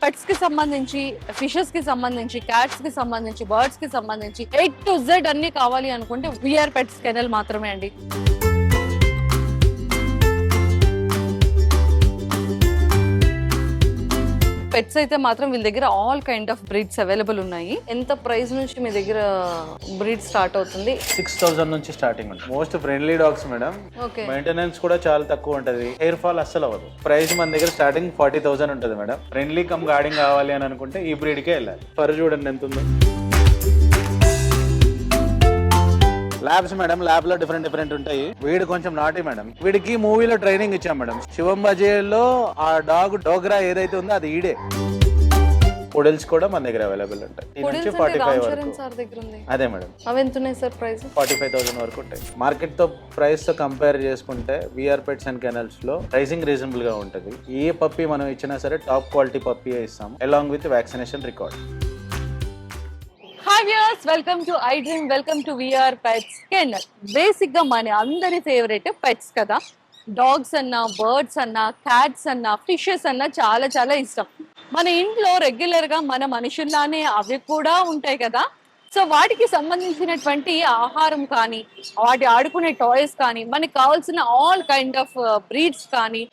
Pets కి సంబంధించి, fishes కి సంబంధించి, క్యాట్స్ కి సంబంధించి, బర్డ్స్ కి సంబంధించి A to Z అన్ని కావాలి అనుకుంటే విఆర్ పెట్స్ కెనల్ మాత్రమే అండి. పెట్స్ అయితే మాత్రం వీళ్ళ దగ్గర all kind of breeds available ఉన్నాయి. ఎంత ప్రైస్ నుంచి మీ దగ్గర బ్రీడ్ స్టార్ట్ అవుతుంది? 6,000 నుంచి స్టార్టింగ్ ఉంటుంది. Most friendly dogs madam. Maintenance కూడా చాలా తక్కువ ఉంటది, హెయిర్ ఫాల్ అస్సలు అవ్వదు. ప్రైస్ మన దగ్గర స్టార్టింగ్ 40,000 ఉంటుంది మేడం. ఫ్రెండ్లీ కమ్ గార్డింగ్ కావాలి అని అనుకుంటే ఈ బ్రీడ్ కే వెళ్ళాలి. ఫర్ చూడండి ఎంత ఉందో. ల్యాబ్స్ మేడం, ల్యాబ్ లో డిఫరెంట్ ఉంటాయి. వీడు కొంచెం నాటి మేడం. వీడికి మూవీలో ట్రైనింగ్ ఇచ్చాం మేడం. శివం బజేలో ఆ డాగ్ డోగ్రా ఏదైతే ఉందో అది ఈడే. పొడల్స్ కూడా మన దగ్గర అవైలబుల్ ఉంటాయి. 45 వరకు. అదే మేడం. అవి ఎంత ఉన్నాయి సార్ ప్రైస్? 45,000 వరకు ఉంటాయి. మార్కెట్ తో ప్రైస్ తో కంపేర్ చేసుకుంటే విఆర్ పెట్స్ అండ్ కెనల్స్ లో ప్రైసింగ్ రీజనబుల్ గా ఉంటుంది. ఏ పప్పి మనం ఇచ్చినా సరే టాప్ క్వాలిటీ పప్పి ఇస్తాం, along with vaccination record. Hi viewers, welcome to I dream, welcome to VR pets kennel. Basic గా మన అందరి ఫేవరెట్ పెట్స్ కదా. డాగ్స్ అన్నా, బర్డ్స్ అన్నా, క్యాట్స్ అన్నా, ఫిషెస్ అన్నా చాలా చాలా ఇష్టం. మన ఇంట్లో రెగ్యులర్ గా మన మనుషుల్లానే అవి కూడా ఉంటాయి కదా. సో వాటికి సంబంధించినటువంటి ఆహారం కానీ, వాటి ఆడుకునే టాయ్స్ కానీ, మనకి కావాల్సిన ఆల్ కైండ్ ఆఫ్ బ్రీడ్స్ కానీ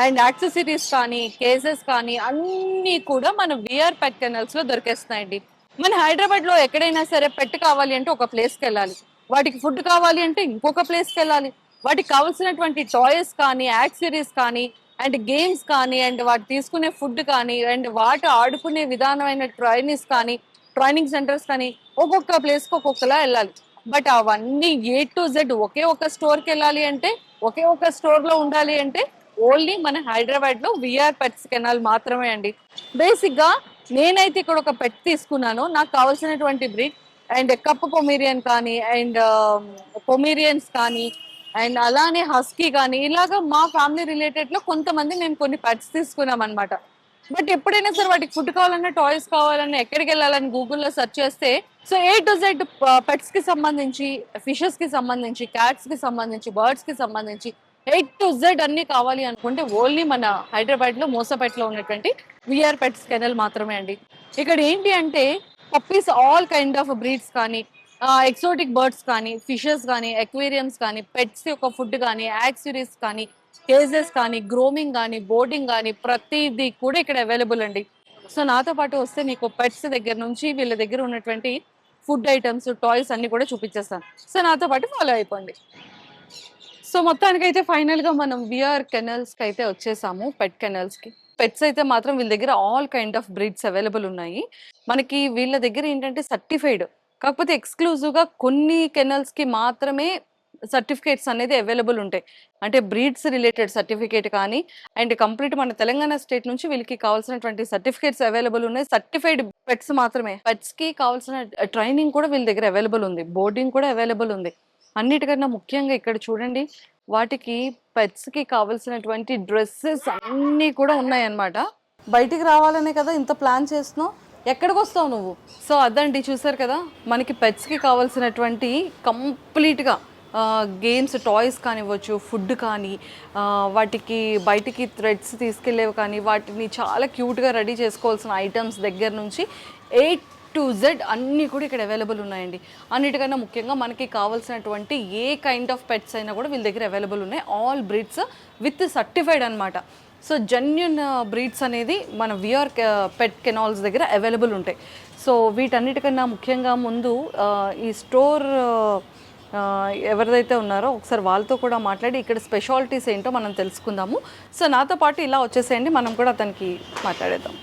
అండ్ యాక్సెసరీస్ కానీ, కేసెస్ కానీ అన్నీ కూడా మన విఆర్ పెట్ కెనల్స్ లో దొరికేస్తున్నాయండి. మన హైదరాబాద్ లో ఎక్కడైనా సరే పెట్ కావాలి అంటే ఒక ప్లేస్కి వెళ్ళాలి, వాటికి ఫుడ్ కావాలి అంటే ఇంకొక ప్లేస్కి వెళ్ళాలి, వాటికి కావాల్సినటువంటి టాయ్స్ కానీ, యాక్సెసరీస్ కానీ అండ్ గేమ్స్ కానీ అండ్ వాటి తీసుకునే ఫుడ్ కానీ అండ్ వాటి ఆడుకునే విధానమైన ట్రైనింగ్ సెంటర్స్ కానీ ఒక్కొక్క ప్లేస్కి ఒక్కొక్కలా వెళ్ళాలి. బట్ అవన్నీ A to Z ఒకే ఒక స్టోర్కి వెళ్ళాలి అంటే, ఒకే ఒక స్టోర్లో ఉండాలి అంటే ఓన్లీ మన హైదరాబాద్ లో విఆర్ పెట్స్ కెనాల్ మాత్రమే అండి. బేసిక్ గా నేనైతే ఇక్కడ ఒక పెట్ తీసుకున్నాను. నాకు కావాల్సినటువంటి బ్రీడ్ అండ్ కప్ పొమేరియన్ కానీ అండ్ పొమేరియన్స్ కానీ అండ్ అలానే హస్కీ కానీ, ఇలాగా మా ఫ్యామిలీ రిలేటెడ్ లో కొంతమంది మేము కొన్ని పెట్స్ తీసుకున్నాం అనమాట. బట్ ఎప్పుడైనా సరే వాటికి ఫుడ్ కావాలన్నా, టాయ్స్ కావాలన్నా, ఎక్కడికి వెళ్ళాలని గూగుల్లో సెర్చ్ చేస్తే so A to Z pets కి సంబంధించి, ఫిషెస్ కి సంబంధించి, క్యాట్స్ కి సంబంధించి, బర్డ్స్ కి సంబంధించి A to Z అన్ని కావాలి అనుకుంటే ఓన్లీ మన హైదరాబాద్ లో మోసపేటలో ఉన్నటువంటి విఆర్ పెట్స్ కెనల్ మాత్రమే అండి. ఇక్కడ ఏంటి అంటే puppies all kind of breeds కానీ, ఎక్సోటిక్ బర్డ్స్ కానీ, ఫిషెస్ కానీ, ఎక్వేరియంస్ కానీ, పెట్స్ యొక్క ఫుడ్ కానీ, యాక్సెసరీస్ కానీ, కేజెస్ కానీ, గ్రోమింగ్ కానీ, బోర్డింగ్ కానీ ప్రతిదీ కూడా ఇక్కడ అవైలబుల్ అండి. సో నాతో పాటు వస్తే మీకు పెట్స్ దగ్గర నుంచి వీళ్ళ దగ్గర ఉన్నటువంటి ఫుడ్ ఐటమ్స్, టాయ్స్ అన్ని కూడా చూపించేస్తాను. సో నాతో పాటు ఫాలో అయిపోండి. సో మొత్తానికైతే ఫైనల్ గా మనం విఆర్ కెనల్స్ కి అయితే వచ్చేసాము. పెట్ కెనల్స్ కి పెట్స్ అయితే మాత్రం వీళ్ళ దగ్గర all kind of breeds available ఉన్నాయి. మనకి వీళ్ళ దగ్గర ఏంటంటే సర్టిఫైడ్, కాకపోతే ఎక్స్క్లూజివ్ గా కొన్ని కెనల్స్ కి మాత్రమే సర్టిఫికేట్స్ అనేది అవైలబుల్ ఉంటాయి. అంటే బ్రీడ్స్ రిలేటెడ్ సర్టిఫికేట్ కానీ అండ్ కంప్లీట్ మన తెలంగాణ స్టేట్ నుంచి వీళ్ళకి కావాల్సినటువంటి సర్టిఫికేట్స్ అవైలబుల్ ఉన్నాయి. సర్టిఫైడ్ పెట్స్ మాత్రమే. పెట్స్ కి కావాల్సిన ట్రైనింగ్ కూడా వీళ్ళ దగ్గర అవైలబుల్ ఉంది, బోర్డింగ్ కూడా అవైలబుల్ ఉంది. అన్నిటికన్నా ముఖ్యంగా ఇక్కడ చూడండి, వాటికి పెట్స్ కి కావాల్సినటువంటి డ్రెస్సెస్ అన్నీ కూడా ఉన్నాయన్నమాట. బయటికి రావాలనే కదా ఇంత ప్లాన్ చేస్తున్నావు, ఎక్కడికి వస్తావు నువ్వు? సో అదండి, చూసారు కదా మనకి పెట్స్ కి కావాల్సినటువంటి కంప్లీట్గా గేమ్స్, టాయ్స్ కానివ్వచ్చు, ఫుడ్ కానీ, వాటికి బయటికి థ్రెడ్స్ తీసుకెళ్ళేవి కానీ, వాటిని చాలా క్యూట్గా రెడీ చేసుకోవాల్సిన ఐటమ్స్ దగ్గర నుంచి A to Z అన్నీ కూడా ఇక్కడ అవైలబుల్ ఉన్నాయండి. అన్నిటికన్నా ముఖ్యంగా మనకి కావాల్సినటువంటి ఏ కైండ్ ఆఫ్ పెట్స్ అయినా కూడా వీళ్ళ దగ్గర అవైలబుల్ ఉన్నాయి. ఆల్ బ్రీడ్స్ విత్ సర్టిఫైడ్ అనమాట. సో జెన్యూన్ బ్రీడ్స్ అనేది మన విఆర్ పెట్ కెనాల్స్ దగ్గర అవైలబుల్ ఉంటాయి. సో వీటన్నిటికన్నా ముఖ్యంగా ముందు ఈ స్టోర్ ఎవరిదైతే ఉన్నారో ఒకసారి వాళ్ళతో కూడా మాట్లాడి ఇక్కడ స్పెషాలిటీస్ ఏంటో మనం తెలుసుకుందాము. సో నాతో పాటు ఇలా వచ్చేసేయండి, మనం కూడా అతనికి మాట్లాడేద్దాం.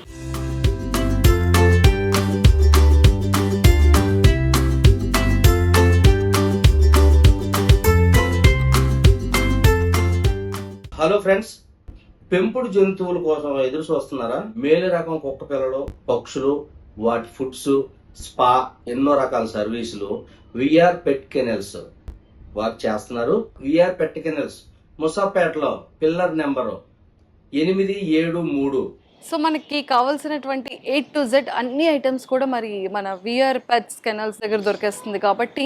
హలో ఫ్రెండ్స్, పెంపుడు జంతువుల కోసం ఎదురు చూస్తున్నారా? మేలు రకం కుక్క పిల్లలు, పక్షులు, వాటి ఫుడ్స్, స్పా, ఎన్నో రకాల సర్వీసులు విఆర్ పెట్ కెనల్స్ వారు చేస్తున్నారు. విఆర్ పెట్ కెనల్స్ ముసాపేటలో పిల్లర్ నెంబరు 873 సో మనకి కావాల్సినటువంటి A to Z అన్ని ఐటమ్స్ కూడా మరి మన విఆర్ పెట్స్ కెనల్స్ దగ్గర దొరికేస్తుంది కాబట్టి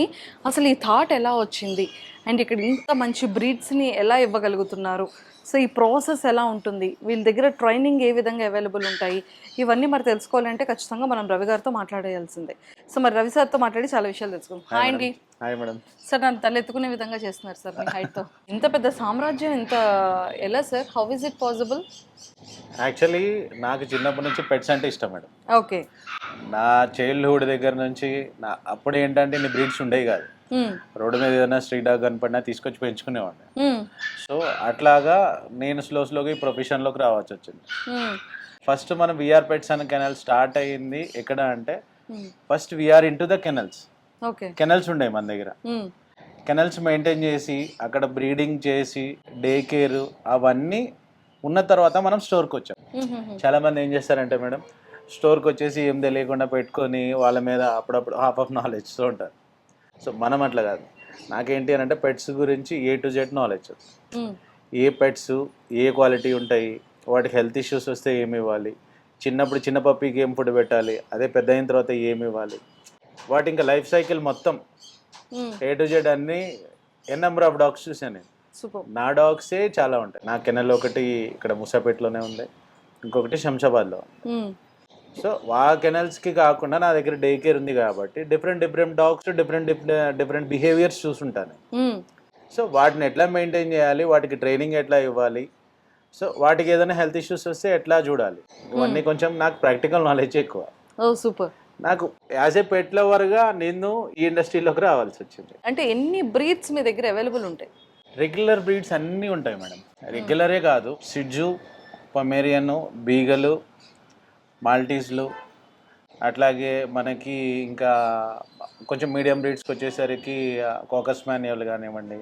అసలు ఈ థాట్ ఎలా వచ్చింది అండ్ ఇక్కడ ఇంత మంచి బ్రీడ్స్ని ఎలా ఇవ్వగలుగుతున్నారు, సో ఈ ప్రాసెస్ ఎలా ఉంటుంది, వీళ్ళ దగ్గర ట్రైనింగ్ ఏ విధంగా అవైలబుల్ ఉంటాయి, ఇవన్నీ మరి తెలుసుకోవాలంటే ఖచ్చితంగా మనం రవి గారితో మాట్లాడేయాల్సిందే. సో మరి రవి సార్తో మాట్లాడి చాలా విషయాలు తెలుసుకుందాం. హాయ్ అండి. Hi madam. సార్ నన్ను తలెత్తుకునే విధంగా చేస్తున్నారు సార్ మీ హైట్తో. ఇంత పెద్ద సామ్రాజ్యం ఇంత ఎలా sir, how is it possible? Actually నాకు చిన్నప్పటి నుంచి పెట్స్ అంటే ఇష్టం మేడం. ఓకే. నా చైల్డ్హుడ్ దగ్గర నుంచి అప్పుడు ఏంటంటే ఇన్ని బ్రీడ్స్ ఉండేవి కాదు. రోడ్డు మీద ఏదైనా స్ట్రీట్ డాగ్ కనపడినా తీసుకొచ్చి పెంచుకునేవాడిని. సో అట్లాగా నేను స్లోగా ఈ ప్రొఫెషన్లోకి రావాల్సి వచ్చింది. ఫస్ట్ మనం విఆర్ పెట్స్ అనే కెనల్ స్టార్ట్ అయ్యింది ఎక్కడ అంటే first we're into the kennels. Kennels ఉండే మన దగ్గర. కెనల్స్ మెయింటైన్ చేసి అక్కడ బ్రీడింగ్ చేసి డే కేర్ అవన్నీ ఉన్న తర్వాత మనం స్టోర్కి వచ్చాం. చాలా మంది ఏం చేస్తారంటే మేడం స్టోర్కి వచ్చేసి ఏం తెలియకుండా పెట్టుకొని వాళ్ళ మీద అప్పుడప్పుడు హాఫ్ ఆఫ్ నాలెడ్జ్ ఉంటారు. సో మనం అట్లా కాదు. నాకేంటి అని అంటే పెట్స్ గురించి A to Z knowledge. A pets A quality ఉంటాయి, వాటికి హెల్త్ ఇష్యూస్ వస్తే ఏమి ఇవ్వాలి, చిన్నప్పుడు చిన్న పప్పీకి ఏం ఫుడ్ పెట్టాలి, అదే పెద్ద అయిన తర్వాత ఏమి ఇవ్వాలి, వాటి ఇంకా లైఫ్ సైకిల్ మొత్తం A to Z అన్ని నెంబర్ ఆఫ్ డాగ్స్ చూసాను నేను. నా డాగ్సే చాలా ఉంటాయి. నా కెనల్ ఒకటి ఇక్కడ ముసాపేటలోనే ఉంది, ఇంకొకటి శంషాబాద్లో. సో ఆ కెనల్స్కి కాకుండా నా దగ్గర డే కేర్ ఉంది కాబట్టి డిఫరెంట్ డాగ్స్ డిఫరెంట్ బిహేవియర్స్ చూసుంటాను. సో వాటిని ఎట్లా మెయింటైన్ చేయాలి, వాటికి ట్రైనింగ్ ఎట్లా ఇవ్వాలి, సో వాటికి ఏదైనా హెల్త్ ఇష్యూస్ వస్తే ఎట్లా చూడాలి, ఇవన్నీ కొంచెం నాకు ప్రాక్టికల్ నాలెడ్జ్ ఎక్కువ. సూపర్. నాకు యాజ్ ఏ పెట్ లవర్గా నేను ఈ ఇండస్ట్రీలోకి రావాల్సి వచ్చింది. అంటే ఎన్ని బ్రీడ్స్ మీ దగ్గర అవైలబుల్ ఉంటాయి? రెగ్యులర్ బ్రీడ్స్ అన్నీ ఉంటాయి మేడం. రెగ్యులరే కాదు, సిడ్జు, పొమేరియన్, బీగలు, మాల్టీస్లు, అట్లాగే మనకి ఇంకా కొంచెం మీడియం బ్రీడ్స్కి వచ్చేసరికి కోకస్ మాన్యువల్ కానివ్వండి,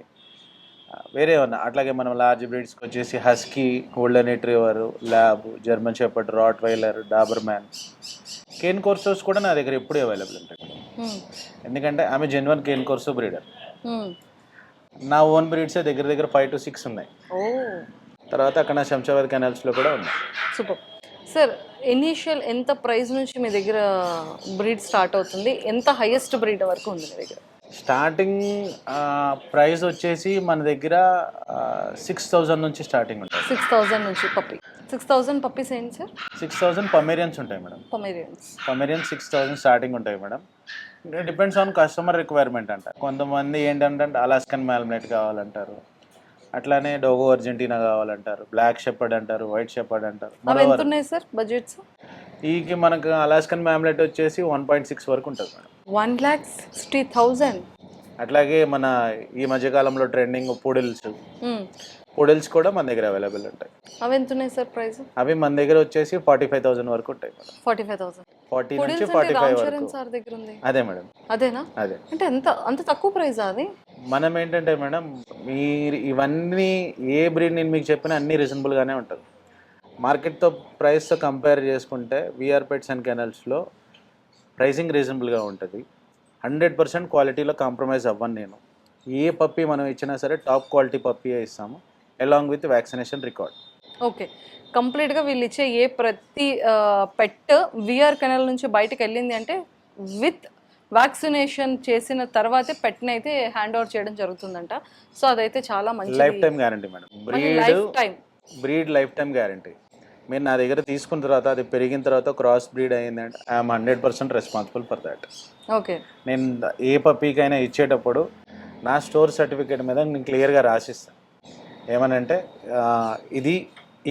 వేరే ఉన్నా. అట్లాగే మనం లార్జ్ బ్రీడ్స్కి వచ్చేసి husky, golden retriever, lab, German shepherd, Rottweiler, Doberman, cane corsos కూడా నా దగ్గర ఎప్పుడూ అవైలబుల్ ఉంటాయి. ఎందుకంటే ఆమె జెన్యున్ కేన్ కోర్సో బ్రీడర్. నా ఓన్ బ్రీడ్సే దగ్గర 5 to 6 ఉన్నాయి. తర్వాత అక్కడ నా శంషాబాద్ కెనాల్స్లో కూడా ఉన్నాయి. సూపర్. సార్ ఇనీషియల్ ఎంత ప్రైస్ నుంచి మీ దగ్గర బ్రీడ్ స్టార్ట్ అవుతుంది, ఎంత హైయెస్ట్ బ్రీడ్ వరకు ఉంది మీ దగ్గర? స్టార్టింగ్ ప్రైస్ వచ్చేసి మన దగ్గర 6,000 నుంచి స్టార్టింగ్ ఉంటుంది. 6,000 నుంచి పప్పీ. 6,000 పప్పీస్ ఏంటి సార్? 6,000 పమేరియన్స్ ఉంటాయి మేడం. పమేరియన్స్ 6,000 స్టార్టింగ్ ఉంటాయి madam. Depends on customer requirement అంట. కొంతమంది ఏంటంటే అలాస్కన్ మ్యాల్మెట్ కావాలంటారు, అట్లానే డోగో అర్జెంటీనా కావాలంటారు, బ్లాక్ షెపర్డ్ అంటారు, వైట్ షెపర్డ్ అంటారు. ఎంత ఉన్నాయి సార్ బడ్జెట్స్? ఈకి మనకు అలాస్కన్ మ్యామ్లెట్ వచ్చేసి 1.6 వరకు ఉంటుంది మేడం. 1,60,000. అట్లాగే మన ఈ మధ్యకాలంలో ట్రెండింగ్ పూడిల్స్ కూడా మన దగ్గర అవైలబుల్ ఉంటాయి. అవి ఎంత ఉన్నాయి సార్ ప్రైస్? అవి మన దగ్గర వచ్చేసి 45,000 వరకు ఉంటాయి మేడం. 45,000. 40 నుంచి 45 వరకు. సార్ దగ్గర ఉంది. అదే మేడం. అదేనా? అదే. అంటే అంత తక్కువ ప్రైస్ అది? మనం ఏంటంటే మేడం మీరు ఇవన్నీ ఏ బ్రీడ్ నేను మీకు చెప్పిన అన్ని రీజనబుల్గానే ఉంటుంది. మార్కెట్తో ప్రైస్తో కంపేర్ చేసుకుంటే విఆర్ పెట్స్ అండ్ కెనల్స్లో ప్రైసింగ్ రీజనబుల్గా ఉంటుంది. 100% క్వాలిటీలో కాంప్రమైజ్ అవ్వను నేను. ఏ పప్పీ మనం ఇచ్చినా సరే టాప్ క్వాలిటీ పప్పీయే ఇస్తాము, along with vaccination record. Okay. కంప్లీట్గా వీళ్ళు ఇచ్చే ప్రతి పెట్ విఆర్ కెనల్ నుంచి బయటకు వెళ్ళింది అంటే విత్ వ్యాక్సినేషన్ చేసిన తర్వాతే పెట్ని అయితే హ్యాండ్ ఓవర్ చేయడం జరుగుతుందంట. సో అదైతే చాలా మంచి life time guarantee madam. Breed life time guarantee. మీరు నా దగ్గర తీసుకున్న తర్వాత అది పెరిగిన తర్వాత క్రాస్ బ్రీడ్ అయ్యిందంటే I'm 100% responsible for that. Okay. నేను ఏ పప్పీకైనా ఇచ్చేటప్పుడు నా స్టోర్ సర్టిఫికేట్ మీద నేను క్లియర్గా రాసిస్తాను. ఏమనంటే ఇది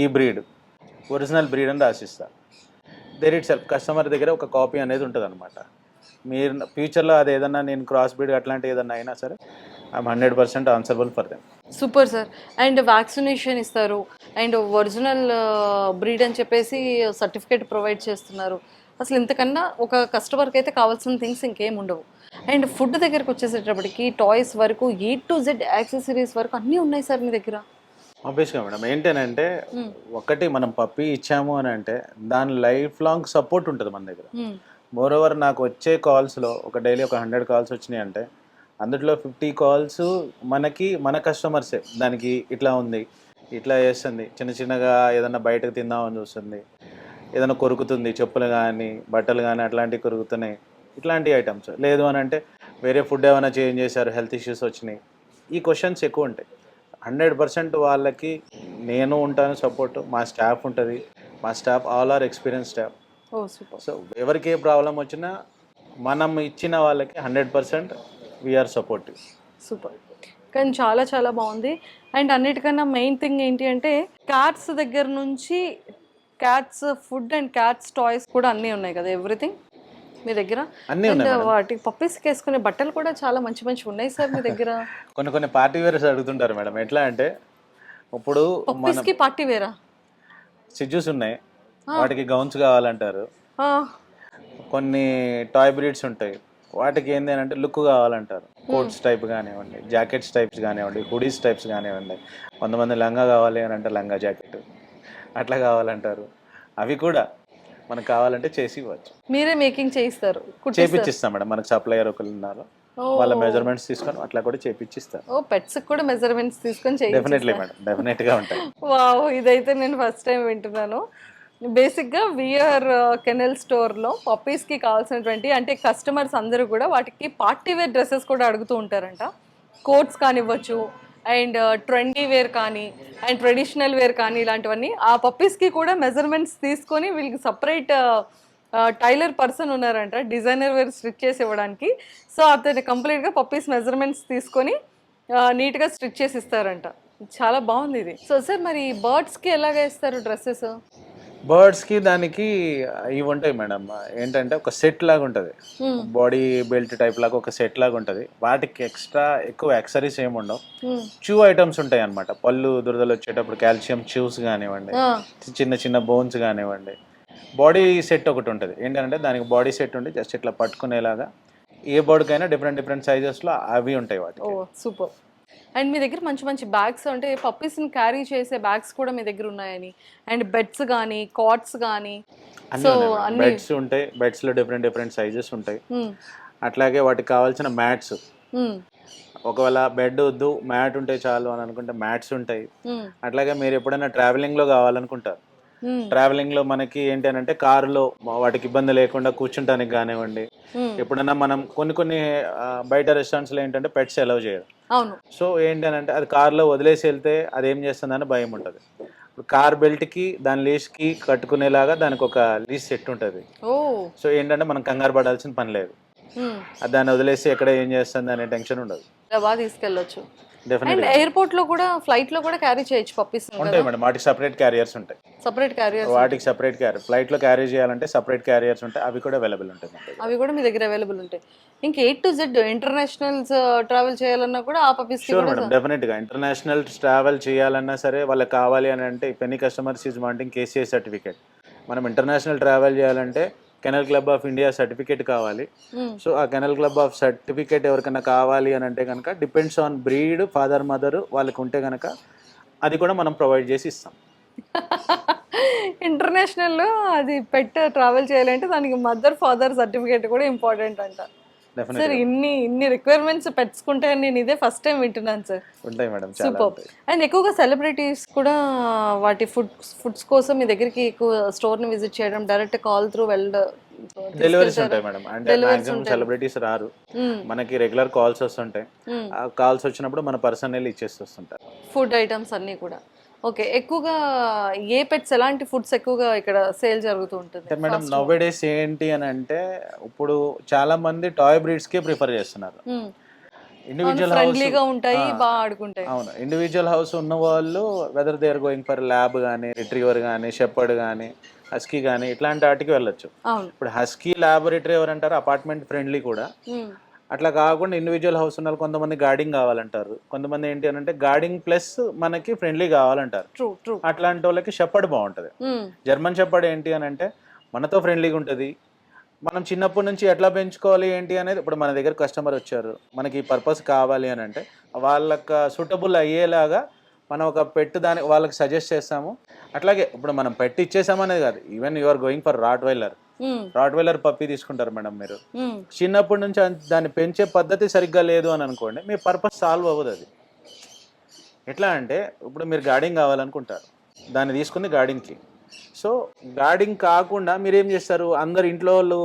ఈ బ్రీడ్, ఒరిజినల్ బ్రీడ్ అని రాసిస్తాను. దేర్ ఇట్ సెల్ఫ్ కస్టమర్ దగ్గర ఒక కాపీ అనేది ఉంటుంది అనమాట. మీరు ఫ్యూచర్లో అది ఏదన్నా నేను క్రాస్ బ్రీడ్ అట్లాంటి ఏదన్నా అయినా సరే I'm 100% answerable for them. Super sir. And vaccination ఇస్తారు అండ్ ఒరిజినల్ బ్రీడ్ అని చెప్పేసి సర్టిఫికేట్ ప్రొవైడ్ చేస్తున్నారు. అసలు ఇంతకన్నా ఒక కస్టమర్కి అయితే కావాల్సిన థింగ్స్ ఇంకేం ఉండవు. అండ్ ఫుడ్ దగ్గరకు వచ్చేసేటప్పటికి టాయ్స్ వరకు A to Z యాక్సెసరీస్ వరకు అన్నీ ఉన్నాయి సార్ మీ దగ్గర. ఆబ్వియస్గా మేడం ఏంటంటే ఒకటి మనం పప్పీ ఇచ్చాము అని అంటే దాని లైఫ్ లాంగ్ సపోర్ట్ ఉంటుంది మన దగ్గర. మోర్ ఓవర్ నాకు వచ్చే కాల్స్లో ఒక డైలీ ఒక 100 కాల్స్ వచ్చినాయి అంటే అందులో 50 కాల్స్ మన కస్టమర్సే. దానికి ఇట్లా ఉంది, ఇట్లా చేస్తుంది, చిన్నగా ఏదన్నా బయటకు తిందామని చూస్తుంది, ఏదైనా కొరుకుతుంది, చెప్పులు కానీ బట్టలు కానీ అట్లాంటివి కొరుకుతున్నాయి, ఇట్లాంటి ఐటమ్స్. లేదు అని అంటే వేరే ఫుడ్ ఏమైనా చేంజ్ చేశారు, హెల్త్ ఇష్యూస్ వచ్చినాయి, ఈ క్వశ్చన్స్ ఎక్కువ ఉంటాయి. 100% వాళ్ళకి నేను ఉంటాను సపోర్ట్, మా స్టాఫ్ ఉంటుంది. మా staff all are experience staff. Oh super. So ఎవరికి ఏ ప్రాబ్లం వచ్చినా మనం ఇచ్చిన వాళ్ళకి 100% వీఆర్ సపోర్టివ్. సూపర్. కానీ చాలా చాలా బాగుంది. అండ్ అన్నిటికన్నా మెయిన్ థింగ్ ఏంటి అంటే క్యాట్స్ దగ్గర నుంచి cats food and cats toys కూడా అన్నీ ఉన్నాయి కదా, ఎవ్రీథింగ్ మీ దగ్గర. అన్నీ అండ్ ఉన్నాయి. వాటి పప్పీస్కి వేసుకునే బట్టలు కూడా చాలా మంచి మంచి ఉన్నాయి సార్ మీ దగ్గర. కొన్ని పార్టీ వేర్స్ అడుగుతుంటారు మేడం. ఎట్లా అంటే ఇప్పుడు పప్పీస్కి పార్టీ వేరా సిజ్జూస్ ఉన్నాయి, వాటికి గౌన్స్ కావాలంటారు. ఆ, కొన్ని టాయ్ బ్రీడ్స్ ఉంటాయి, వాటికి ఏంటి అంటే లుక్ కావాలంటారు. కోట్స్ టైప్ కానివ్వండి, జాకెట్స్ టైప్స్ కానివ్వండి, హుడీస్ టైప్స్ కానివ్వండి. కొంతమంది లంగా కావాలి అని అంటే లంగా జాకెట్ అట్లా కావాలంటారు. అవి కూడా మనకు కావాలంటే చేసి ఇవ్వచ్చు. మీరే మేకింగ్ చేయిస్తారు, చేపిచ్చిస్తాం మేడం. మనకు సప్లయర్ ఒకరు ఉన్నారు, వాళ్ళ మెజర్మెంట్స్ తీసుకొని అట్లా కూడా చేపిచ్చిస్తారు. ఓ పెట్స్ కూడా మెజర్మెంట్స్ తీసుకొని డెఫినెట్లీ మేడం, డెఫినెట్గా ఉంటాయి. వావ్, ఇదైతే నేను ఫస్ట్ టైం వింటున్నాను. బేసిక్గా విఆర్ కెనెల్ స్టోర్లో పప్పీస్కి కావాల్సినటువంటి అంటే కస్టమర్స్ అందరూ కూడా వాటికి పార్టీ వేర్ డ్రెస్సెస్ కూడా అడుగుతూ ఉంటారంట. కోట్స్ కానివ్వచ్చు, అండ్ ట్రెండీ వేర్ కానీ, అండ్ ట్రెడిషనల్ వేర్ కానీ, ఇలాంటివన్నీ ఆ పప్పీస్కి కూడా మెజర్మెంట్స్ తీసుకొని వీళ్ళకి సపరేట్ టైలర్ పర్సన్ ఉన్నారంట, డిజైనర్ వేర్ స్టిచ్ చేసి ఇవ్వడానికి. సో అతను కంప్లీట్గా పప్పీస్ మెజర్మెంట్స్ తీసుకొని నీట్గా స్టిచ్ చేసి ఇస్తారంట. చాలా బాగుంది ఇది. సో సార్ మరి బర్డ్స్కి ఎలాగ ఇస్తారు డ్రెస్సెస్? బర్డ్స్కి దానికి ఇవి ఉంటాయి మేడం. ఏంటంటే ఒక సెట్ లాగా ఉంటుంది, బాడీ బెల్ట్ టైప్ లాగా ఒక సెట్ లాగా ఉంటుంది. వాటికి ఎక్స్ట్రా ఎక్కువ యాక్సరీస్ ఏమి ఉండవు. చూ ఐటమ్స్ ఉంటాయి అనమాట. పళ్ళు దురదలు వచ్చేటప్పుడు కాల్షియం చూస్ కానివ్వండి, చిన్న చిన్న బోన్స్ కానివ్వండి. బాడీ సెట్ ఒకటి ఉంటుంది. ఏంటంటే దానికి బాడీ సెట్ ఉండి జస్ట్ ఇట్లా పట్టుకునేలాగా ఏ బర్డ్కైనా డిఫరెంట్ సైజెస్లో అవి ఉంటాయి వాటికి. ఓ సూపర్. అండ్ మీ దగ్గర మంచి మంచి బ్యాగ్స్ అంటే పప్పీస్ని క్యారీ చేసే బ్యాగ్స్ కూడా మీ దగ్గర ఉన్నాయని, అండ్ బెడ్స్ కానీ కాట్స్ కానీ. సో అన్ని బెడ్స్ ఉంటాయి, బెడ్స్లో డిఫరెంట్ సైజెస్ ఉంటాయి. అట్లాగే వాటికి కావాల్సిన మ్యాట్స్, ఒకవేళ బెడ్ వద్దు మ్యాట్ ఉంటే చాలు అని అనుకుంటే మ్యాట్స్ ఉంటాయి. అట్లాగే మీరు ఎప్పుడైనా ట్రావెలింగ్లో కావాలనుకుంటారు, ట్రావెలింగ్లో మనకి ఏంటి అని అంటే కారులో వాటికి ఇబ్బంది లేకుండా కూర్చుంటానికి కానివ్వండి. ఎప్పుడైనా మనం కొన్ని బయట రెస్టారెంట్స్లో ఏంటంటే పెట్స్ అలౌ చేయరు. అవును. సో ఏంటి అని అంటే అది కార్లో వదిలేసి వెళ్తే అది ఏం చేస్తుందని భయం ఉంటుంది. ఇప్పుడు కార్ బెల్ట్కి దాని లీస్కి కట్టుకునేలాగా దానికి ఒక లీస్ సెట్ ఉంటుంది. సో ఏంటంటే మనం కంగారు పడాల్సిన పని లేదు. దాన్ని వదిలేసి ఎక్కడ ఏం చేస్తుంది అనే టెన్షన్ ఉండదు, బాగా తీసుకెళ్ళొచ్చు. అండ్ డెఫినెట్గా. ఎయిర్పోర్ట్ లో కూడా ఫ్లైట్ లో కూడా క్యారీ చేయొచ్చు పప్పీస్. ఉంటాయి మేడం, వాటికి సపరేట్ క్యారియర్స్ ఉంటాయి. సపరేట్ క్యారియర్స్, వాటికి సపరేట్ క్యారియర్, ఫ్లైట్లో క్యారీ చేయాలంటే సపరేట్ క్యారియర్స్ ఉంటాయి, అవి కూడా అవైలబుల్ ఉంటాయి. అవి కూడా మీ దగ్గర అవైలబుల్ ఉంటాయి. ఇంకా A to Z internationals travel చేయాలన్నా కూడా ఆ పప్పీస్ షూర్ మేడం, డెఫినెట్గా. ఇంటర్నేషనల్ ట్రావెల్ చేయాలన్నా సరే వాళ్ళకి కావాలి అని అంటే if any customers is wanting KCI certificate, మనం ఇంటర్నేషనల్ ట్రావెల్ చేయాలంటే kennel club of India certificate కావాలి. సో ఆ కెనల్ క్లబ్ ఆఫ్ సర్టిఫికేట్ ఎవరికైనా కావాలి అని అంటే కనుక depends on breed, father mother వాళ్ళకి ఉంటే కనుక అది కూడా మనం ప్రొవైడ్ చేసి ఇస్తాం. ఇంటర్నేషనల్లో అది పెట్ ట్రావెల్ చేయాలంటే దానికి మదర్ ఫాదర్ సర్టిఫికేట్ కూడా ఇంపార్టెంట్ అంట. సార్ ఇన్ని రిక్వైర్మెంట్స్ పెట్టుకుంటే నేను ఇదే ఫస్ట్ టైం వింటున్నాను సార్. ఉంటాయి మేడం, సూపర్. అండ్ ఎక్కువగా సెలబ్రిటీస్ కూడా వాటి ఫుడ్స్ కోసం మీ దగ్గరికి ఎక్కువ స్టోర్ని విజిట్ చేయడం, డైరెక్ట్ కాల్ త్రూ డెలివరీస్ ఉంటాయి మేడం. అంటే మాక్సిమం సెలబ్రిటీస్ రారు, మనకి రెగ్యులర్ కాల్స్ వస్తుంటాయి. ఆ కాల్స్ వచ్చినప్పుడు మన పర్సన్ వెళ్ళి ఇచ్చేసి వస్తుంటారు ఫుడ్ ఐటమ్స్ అన్నీ కూడా. ఓకే, ఎక్కువగా ఏ పెట్స్ ఎలాంటి ఫుడ్స్ ఎక్కువగా ఇక్కడ సేల్ జరుగుతూ ఉంటుంది మేడం? నౌవేడేస్ ఏంటి అని అంటే ఇప్పుడు చాలా మంది టాయ్ బ్రీడ్స్ కే ప్రిఫర్ చేస్తున్నారు. ఇండివిజువల్ ఫ్రెండ్లీగా ఉంటాయి, బాగా ఆడుకుంటాయి. అవును, ఇండివిజువల్ హౌస్ ఉన్న వాళ్ళు whether they are going for lab కానీ, రిట్రీవర్ కానీ, షెపర్డ్ కానీ, హస్కీ కానీ ఇట్లాంటి వాటికి వెళ్ళొచ్చు. ఇప్పుడు హస్కీ, ల్యాబ్, రిట్రీవర్ అంటారు అపార్ట్మెంట్ ఫ్రెండ్లీ కూడా. అట్లా కాకుండా ఇండివిజువల్ హౌస్ ఉన్న కొంతమంది గార్డింగ్ కావాలంటారు, కొంతమంది ఏంటి అని అంటే గార్డింగ్ ప్లస్ మనకి ఫ్రెండ్లీ కావాలంటారు. అట్లాంటి వాళ్ళకి షెపర్డ్ బాగుంటుంది. జర్మన్ షెపర్డ్ ఏంటి అని అంటే మనతో ఫ్రెండ్లీగా ఉంటుంది. మనం చిన్నప్పటి నుంచి ఎట్లా పెంచుకోవాలి ఏంటి అనేది ఇప్పుడు మన దగ్గర కస్టమర్ వచ్చారు, మనకి ఈ పర్పస్ కావాలి అని అంటే వాళ్ళకి సూటబుల్ అయ్యేలాగా మనం ఒక పెట్ దానికి వాళ్ళకి సజెస్ట్ చేస్తాము. అట్లాగే ఇప్పుడు మనం పెట్ ఇచ్చేసామనేది కాదు, even you are going for rottweiler puppy తీసుకుంటారు మేడం మీరు, చిన్నప్పటి నుంచి దాన్ని పెంచే పద్ధతి సరిగ్గా లేదు అని అనుకోండి, మీ పర్పస్ సాల్వ్ అవ్వదు. అది ఎట్లా అంటే ఇప్పుడు మీరు గార్డింగ్ కావాలనుకుంటారు, దాన్ని తీసుకుని గార్డింగ్కి సో గార్డింగ్ కాకుండా మీరేం చేస్తారు, అందరు ఇంట్లో వాళ్ళు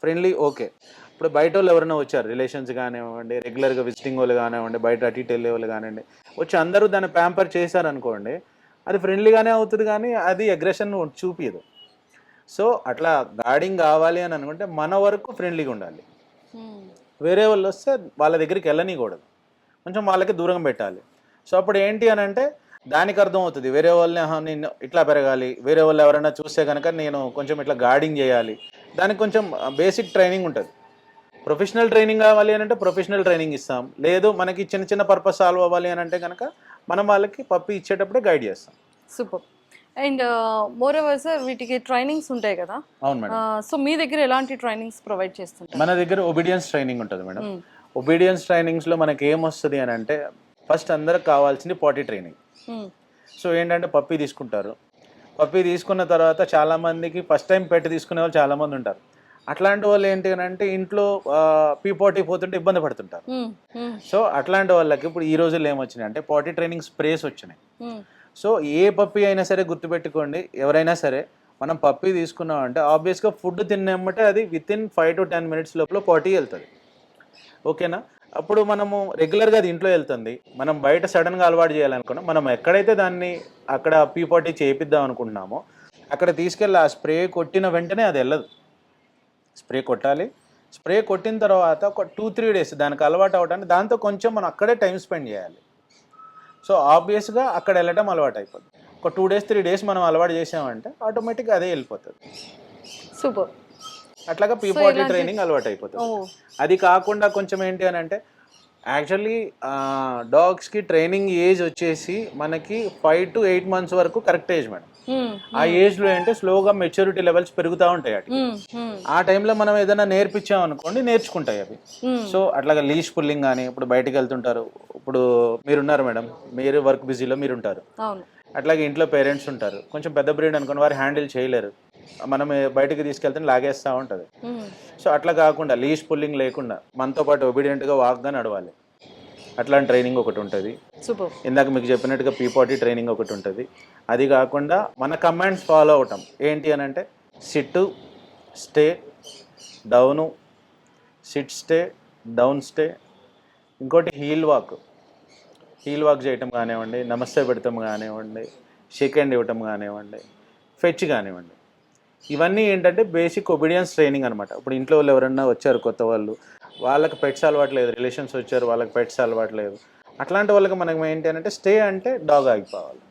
ఫ్రెండ్లీ ఓకే, ఇప్పుడు బయట వాళ్ళు ఎవరైనా వచ్చారు, రిలేషన్స్ కానివ్వండి, రెగ్యులర్గా విజిటింగ్ వాళ్ళు కానివ్వండి, బయట అటు ఇటు వెళ్ళే వాళ్ళు కానివ్వండి, వచ్చి అందరూ దాన్ని ప్యాంపర్ చేశారనుకోండి, అది ఫ్రెండ్లీగానే అవుతుంది కానీ అది అగ్రెషన్ చూపించదు. సో అట్లా గార్డింగ్ కావాలి అని అనుకుంటే మన వరకు ఫ్రెండ్లీగా ఉండాలి. వేరే వాళ్ళు వస్తే వాళ్ళ దగ్గరికి వెళ్ళనీకూడదు, కొంచెం వాళ్ళకి దూరంగా పెట్టాలి. సో అప్పుడు ఏంటి అని అంటే దానికి అర్థం అవుతుంది, వేరే వాళ్ళని నేను ఇట్లా పెరగాలి, వేరే వాళ్ళు ఎవరైనా చూస్తే కనుక నేను కొంచెం ఇట్లా గార్డింగ్ చేయాలి, దానికి కొంచెం బేసిక్ ట్రైనింగ్ ఉంటుంది. ప్రొఫెషనల్ ట్రైనింగ్ కావాలి అని అంటే ప్రొఫెషనల్ ట్రైనింగ్ ఇస్తాం, లేదు మనకి చిన్న చిన్న పర్పస్ సాల్వ్ అవ్వాలి అని అంటే కనుక మనం వాళ్ళకి పప్పి ఇచ్చేటప్పుడే గైడ్ చేస్తాం. Super. And more over sir వీటికి ట్రైనింగ్స్ ఉంటాయి కదా? అవును మేడం. సో మీ దగ్గర ఎలాంటి ట్రైనింగ్స్ ప్రొవైడ్ చేస్తుంటారు? మన దగ్గర ఒబీడియన్స్ ట్రైనింగ్ ఉంటుంది మేడం. ఒబీడియన్స్ ట్రైనింగ్స్లో మనకి ఏమొస్తుంది అని అంటే ఫస్ట్ అందరికి కావాల్సింది పాటీ ట్రైనింగ్. సో ఏంటంటే పప్పి తీసుకుంటారు, పప్పి తీసుకున్న తర్వాత చాలామందికి ఫస్ట్ టైం పెట్టి తీసుకునే వాళ్ళు చాలామంది ఉంటారు. అట్లాంటి వాళ్ళు ఏంటి అని అంటే ఇంట్లో పీపాటీ పోతుంటే ఇబ్బంది పడుతుంటారు. సో అట్లాంటి వాళ్ళకి ఇప్పుడు ఈ రోజుల్లో ఏమొచ్చినాయి అంటే పాటీ ట్రైనింగ్ స్ప్రేస్ వచ్చినాయి. సో ఏ పప్పి అయినా సరే గుర్తుపెట్టుకోండి, ఎవరైనా సరే మనం పప్పి తీసుకున్నాం అంటే ఆబ్వియస్గా ఫుడ్ తిన్నమ్మటే అది వితిన్ 5 to 10 minutes లోపల పాటీ వెళ్తుంది. ఓకేనా? అప్పుడు మనము రెగ్యులర్గా అది ఇంట్లో వెళ్తుంది, మనం బయట సడన్గా అలవాటు చేయాలనుకున్నాం, మనం ఎక్కడైతే దాన్ని అక్కడ పీపాటీ చేపిద్దాం అనుకుంటున్నామో అక్కడ తీసుకెళ్ళి ఆ స్ప్రే కొట్టిన వెంటనే అది వెళ్ళదు. స్ప్రే కొట్టాలి, స్ప్రే కొట్టిన తర్వాత ఒక 2-3 days దానికి అలవాటు అవ్వడానికి, దాంతో కొంచెం మనం అక్కడే టైం స్పెండ్ చేయాలి. సో ఆబ్వియస్గా అక్కడ వెళ్ళటం అలవాటు అయిపోతుంది. ఒక 2 days 3 days మనం అలవాటు చేసామంటే ఆటోమేటిక్గా అదే వెళ్ళిపోతుంది. సూపర్. అట్లాగా పీపాటీ ట్రైనింగ్ అలవాటు అయిపోతుంది. అది కాకుండా కొంచెం ఏంటి అని అంటే యాక్చువల్లీ డాగ్స్కి ట్రైనింగ్ ఏజ్ వచ్చేసి మనకి 5 to 8 months వరకు కరెక్ట్ ఏజ్ మేడం. ఆ ఏజ్లో ఏంటంటే స్లోగా మెచ్యూరిటీ లెవెల్స్ పెరుగుతూ ఉంటాయి అటు. ఆ టైంలో మనం ఏదైనా నేర్పించాం అనుకోండి నేర్చుకుంటాయి అవి. సో అట్లాగా లీష్ పుల్లింగ్ కానీ, ఇప్పుడు బయటికి వెళ్తుంటారు, ఇప్పుడు మీరున్నారు మేడం, మీరు వర్క్ బిజీలో మీరు ఉంటారు, అట్లాగే ఇంట్లో పేరెంట్స్ ఉంటారు, కొంచెం పెద్ద బ్రీడ్ అనుకోండి వారు హ్యాండిల్ చేయలేరు, మనం బయటకు తీసుకెళ్తే లాగేస్తూ ఉంటుంది. సో అట్లా కాకుండా లీష్ పుల్లింగ్ లేకుండా మనతో పాటు ఒబీడియంట్గా వాక్గా నడవాలి, అట్లాంటి ట్రైనింగ్ ఒకటి ఉంటుంది. ఇందాక మీకు చెప్పినట్టుగా పీపాటీ ట్రైనింగ్ ఒకటి ఉంటుంది. అది కాకుండా మన కమాండ్స్ ఫాలో అవటం ఏంటి అని అంటే sit, stay, down, SIT stay, down stay, ఇంకోటి హీల్ వాక్ చేయటం కానివ్వండి, నమస్తే పెడతాం కానివ్వండి, షేక్ హ్యాండ్ ఇవ్వటం కానివ్వండి, ఫెచ్ కానివ్వండి, ఇవన్నీ ఏంటంటే బేసిక్ ఒబీడియన్స్ ట్రైనింగ్ అనమాట. ఇప్పుడు ఇంట్లో వాళ్ళు ఎవరన్నా వచ్చారు కొత్త వాళ్ళు, వాళ్ళకి పెట్స్ అలవాట్లేదు, రిలేషన్స్ వచ్చారు వాళ్ళకి పెట్స్ అలవాట్లేదు, అట్లాంటి వాళ్ళకి మనకి ఏంటి అంటే స్టే అంటే డాగ్ ఆగిపోవాలి,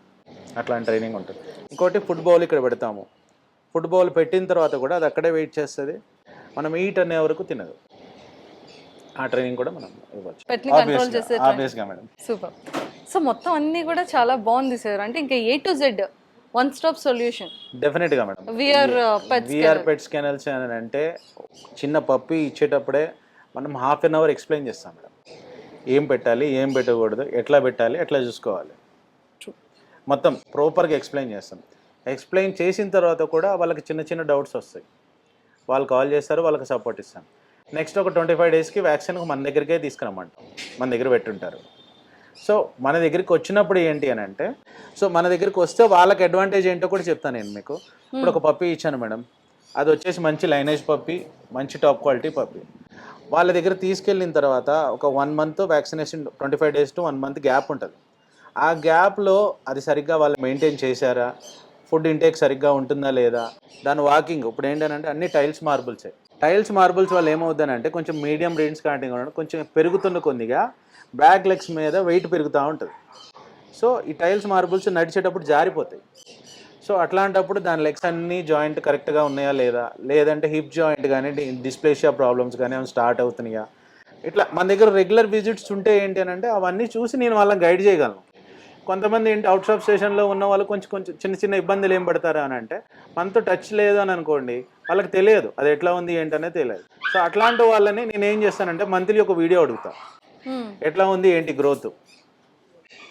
అట్లాంటి ట్రైనింగ్ ఉంటుంది. ఇంకోటి ఫుట్బాల్ ఇక్కడ పెడతాము, ఫుట్బాల్ పెట్టిన తర్వాత కూడా అది అక్కడే వెయిట్ చేస్తుంది, మనం ఈట్ అనే వరకు తినదు, ఆ ట్రైనింగ్ కూడా మనం ఇవ్వచ్చు ఆబ్వియస్గా మేడం. సూపర్. సో మొత్తం అన్ని కూడా చాలా బాగుంది సార్, అంటే ఇంకా A to Z one stop solution. డెఫినెట్గా మేడం. విఆర్ పెట్స్ కెనల్స్ అని అంటే చిన్న పప్పి ఇచ్చేటప్పుడే మనం 1/2 hour ఎక్స్ప్లెయిన్ చేస్తాం మేడం, ఏం పెట్టాలి ఏం పెట్టకూడదు, ఎట్లా పెట్టాలి ఎట్లా చూసుకోవాలి, మొత్తం ప్రాపర్గా ఎక్స్ప్లెయిన్ చేస్తాం. ఎక్స్ప్లెయిన్ చేసిన తర్వాత కూడా వాళ్ళకి చిన్న చిన్న డౌట్స్ వస్తాయి, వాళ్ళు కాల్ చేస్తారు, వాళ్ళకి సపోర్ట్ ఇస్తాం. నెక్స్ట్ ఒక 25 daysకి వ్యాక్సిన్కి మన దగ్గరికే తీసుకురమ్మంటాం, మన దగ్గర పెట్టుంటారు. సో మన దగ్గరికి వచ్చినప్పుడు ఏంటి అని అంటే, సో మన దగ్గరికి వస్తే వాళ్ళకి అడ్వాంటేజ్ ఏంటో కూడా చెప్తాను నేను మీకు. ఇప్పుడు ఒక పప్పి ఇచ్చాను మేడం, అది వచ్చేసి మంచి లైనేజ్ పప్పి, మంచి టాప్ క్వాలిటీ పప్పి. వాళ్ళ దగ్గర తీసుకెళ్ళిన తర్వాత ఒక 1 month vaccination, 25 days to 1 month gap ఉంటుంది. ఆ గ్యాప్లో అది సరిగ్గా వాళ్ళు మెయింటైన్ చేశారా, ఫుడ్ ఇంటేక్ సరిగ్గా ఉంటుందా లేదా, దాని వాకింగ్, ఇప్పుడు ఏంటంటే అన్ని టైల్స్ మార్బుల్స్ వల్ల ఏమవుతుందంటే కొంచెం మీడియం రేంజ్ స్టార్టింగ్ ఉండడం, కొంచెం పెరుగుతున్న కొద్దిగా బ్యాక్ లెగ్స్ మీద వెయిట్ పెరుగుతూ ఉంటుంది. సో ఈ టైల్స్ మార్బుల్స్ నడిచేటప్పుడు జారిపోతాయి. సో అట్లాంటప్పుడు దాని లెగ్స్ అన్నీ జాయింట్ కరెక్ట్గా ఉన్నాయా లేదా, లేదంటే హిప్ జాయింట్ కానీ డిస్ప్లేషియా ప్రాబ్లమ్స్ కానీ ఏమైనా స్టార్ట్ అవుతున్నాయా, ఇట్లా మన దగ్గర రెగ్యులర్ విజిట్స్ ఉంటే ఏంటి అని అంటే అవన్నీ చూసి నేను వాళ్ళని గైడ్ చేయగలను. కొంతమంది ఏంటి అవుట్ ఆఫ్ స్టేషన్లో ఉన్న వాళ్ళు కొంచెం చిన్న ఇబ్బందులు ఏం పడతారా అని అంటే మనతో టచ్ లేదు అని అనుకోండి, వాళ్ళకి తెలియదు అది ఎట్లా ఉంది ఏంటనే తెలియదు. సో అట్లాంటి వాళ్ళని నేను ఏం చేస్తానంటే మంత్లీ ఒక వీడియో అడుగుతా, ఎట్లా ఉంది ఏంటి గ్రోత్.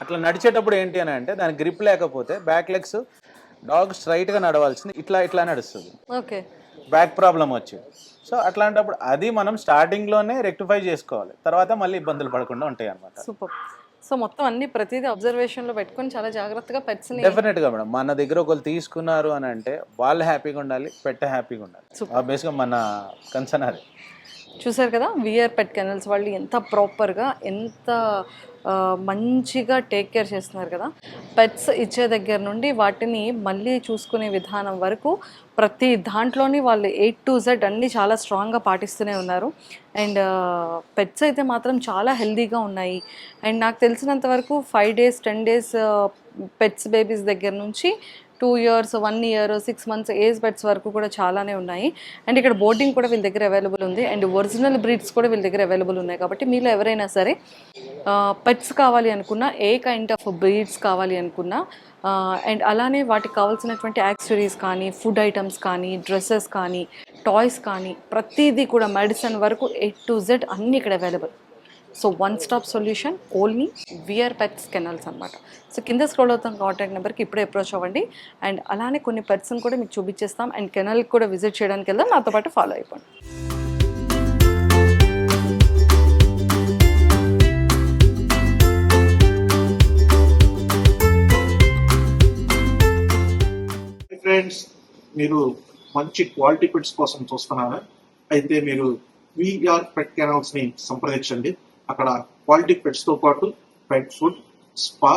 అట్లా నడిచేటప్పుడు ఏంటి అని అంటే దానికి గ్రిప్ లేకపోతే బ్యాక్ లెగ్స్ డాగ్ స్ట్రైట్గా నడవాల్సింది ఇట్లా నడుస్తుంది, బ్యాక్ ప్రాబ్లం వచ్చి. సో అట్లాంటప్పుడు అది మనం స్టార్టింగ్లోనే రెక్టిఫై చేసుకోవాలి, తర్వాత మళ్ళీ ఇబ్బందులు పడకుండా ఉంటాయి అన్నమాట. సూపర్. సో మొత్తం అన్ని ప్రతిదీ అబ్జర్వేషన్ లో పెట్టుకొని చాలా జాగ్రత్తగా పెట్స్ ని డెఫినెట్ గా మేడం, మన దగ్గర ఒకరు తీసుకున్నారు అని అంటే వాళ్ళు హ్యాపీగా ఉండాలి, పెట్ హ్యాపీగా ఉండాలి. ఆబ్వియస్గా మన కన్సర్న్ అది. చూసారు కదా విఆర్ పెట్ కెనల్స్ వాళ్ళు ఎంత ప్రాపర్గా ఎంత మంచిగా టేక్ కేర్ చేస్తున్నారు కదా. పెట్స్ ఇచ్చే దగ్గర నుండి వాటిని మళ్ళీ చూసుకునే విధానం వరకు ప్రతి దాంట్లోని వాళ్ళు A to Z అన్నీ చాలా స్ట్రాంగ్గా పాటిస్తూనే ఉన్నారు. అండ్ పెట్స్ అయితే మాత్రం చాలా హెల్దీగా ఉన్నాయి. అండ్ నాకు తెలిసినంత వరకు 5 days 10 days పెట్స్ బేబీస్ దగ్గర నుంచి 2 years 1 year 6 months age pets వరకు కూడా చాలానే ఉన్నాయి. అండ్ ఇక్కడ బోర్డింగ్ కూడా వీళ్ళ దగ్గర అవైలబుల్ ఉంది. అండ్ ఒరిజినల్ బ్రీడ్స్ కూడా వీళ్ళ దగ్గర అవైలబుల్ ఉన్నాయి. కాబట్టి మీలో ఎవరైనా సరే పెట్స్ కావాలి అనుకున్నా, ఏ కైండ్ ఆఫ్ బ్రీడ్స్ కావాలి అనుకున్నా, అండ్ అలానే వాటికి కావాల్సినటువంటి యాక్సెసరీస్ కానీ, ఫుడ్ ఐటమ్స్ కానీ, డ్రెస్సెస్ కానీ, టాయ్స్ కానీ, ప్రతిదీ కూడా మెడిసిన్ వరకు A to Z అన్నీ ఇక్కడ available. So one stop solution only VR pets kennels అనమాట. సో కింద స్క్రోల్ అవుతున్న కాంటాక్ట్ నెంబర్కి ఇప్పుడే అప్రోచ్ అవ్వండి. అండ్ అలానే కొన్ని పెట్స్ని కూడా మీకు చూపించేస్తాం. అండ్ కెనల్కి కూడా విజిట్ చేయడానికి వెళ్దాం. నాతో పాటు ఫాలో అయిపోండి. ఫ్రెండ్స్, మీరు మంచి క్వాలిటీ పెట్స్ కోసం చూస్తున్నారా? అయితే మీరు విఆర్ పెట్ కెనల్స్ ని సంప్రదించండి. అక్కడ క్వాలిటీ పెట్స్ తో పాటు పెట్ food, spa,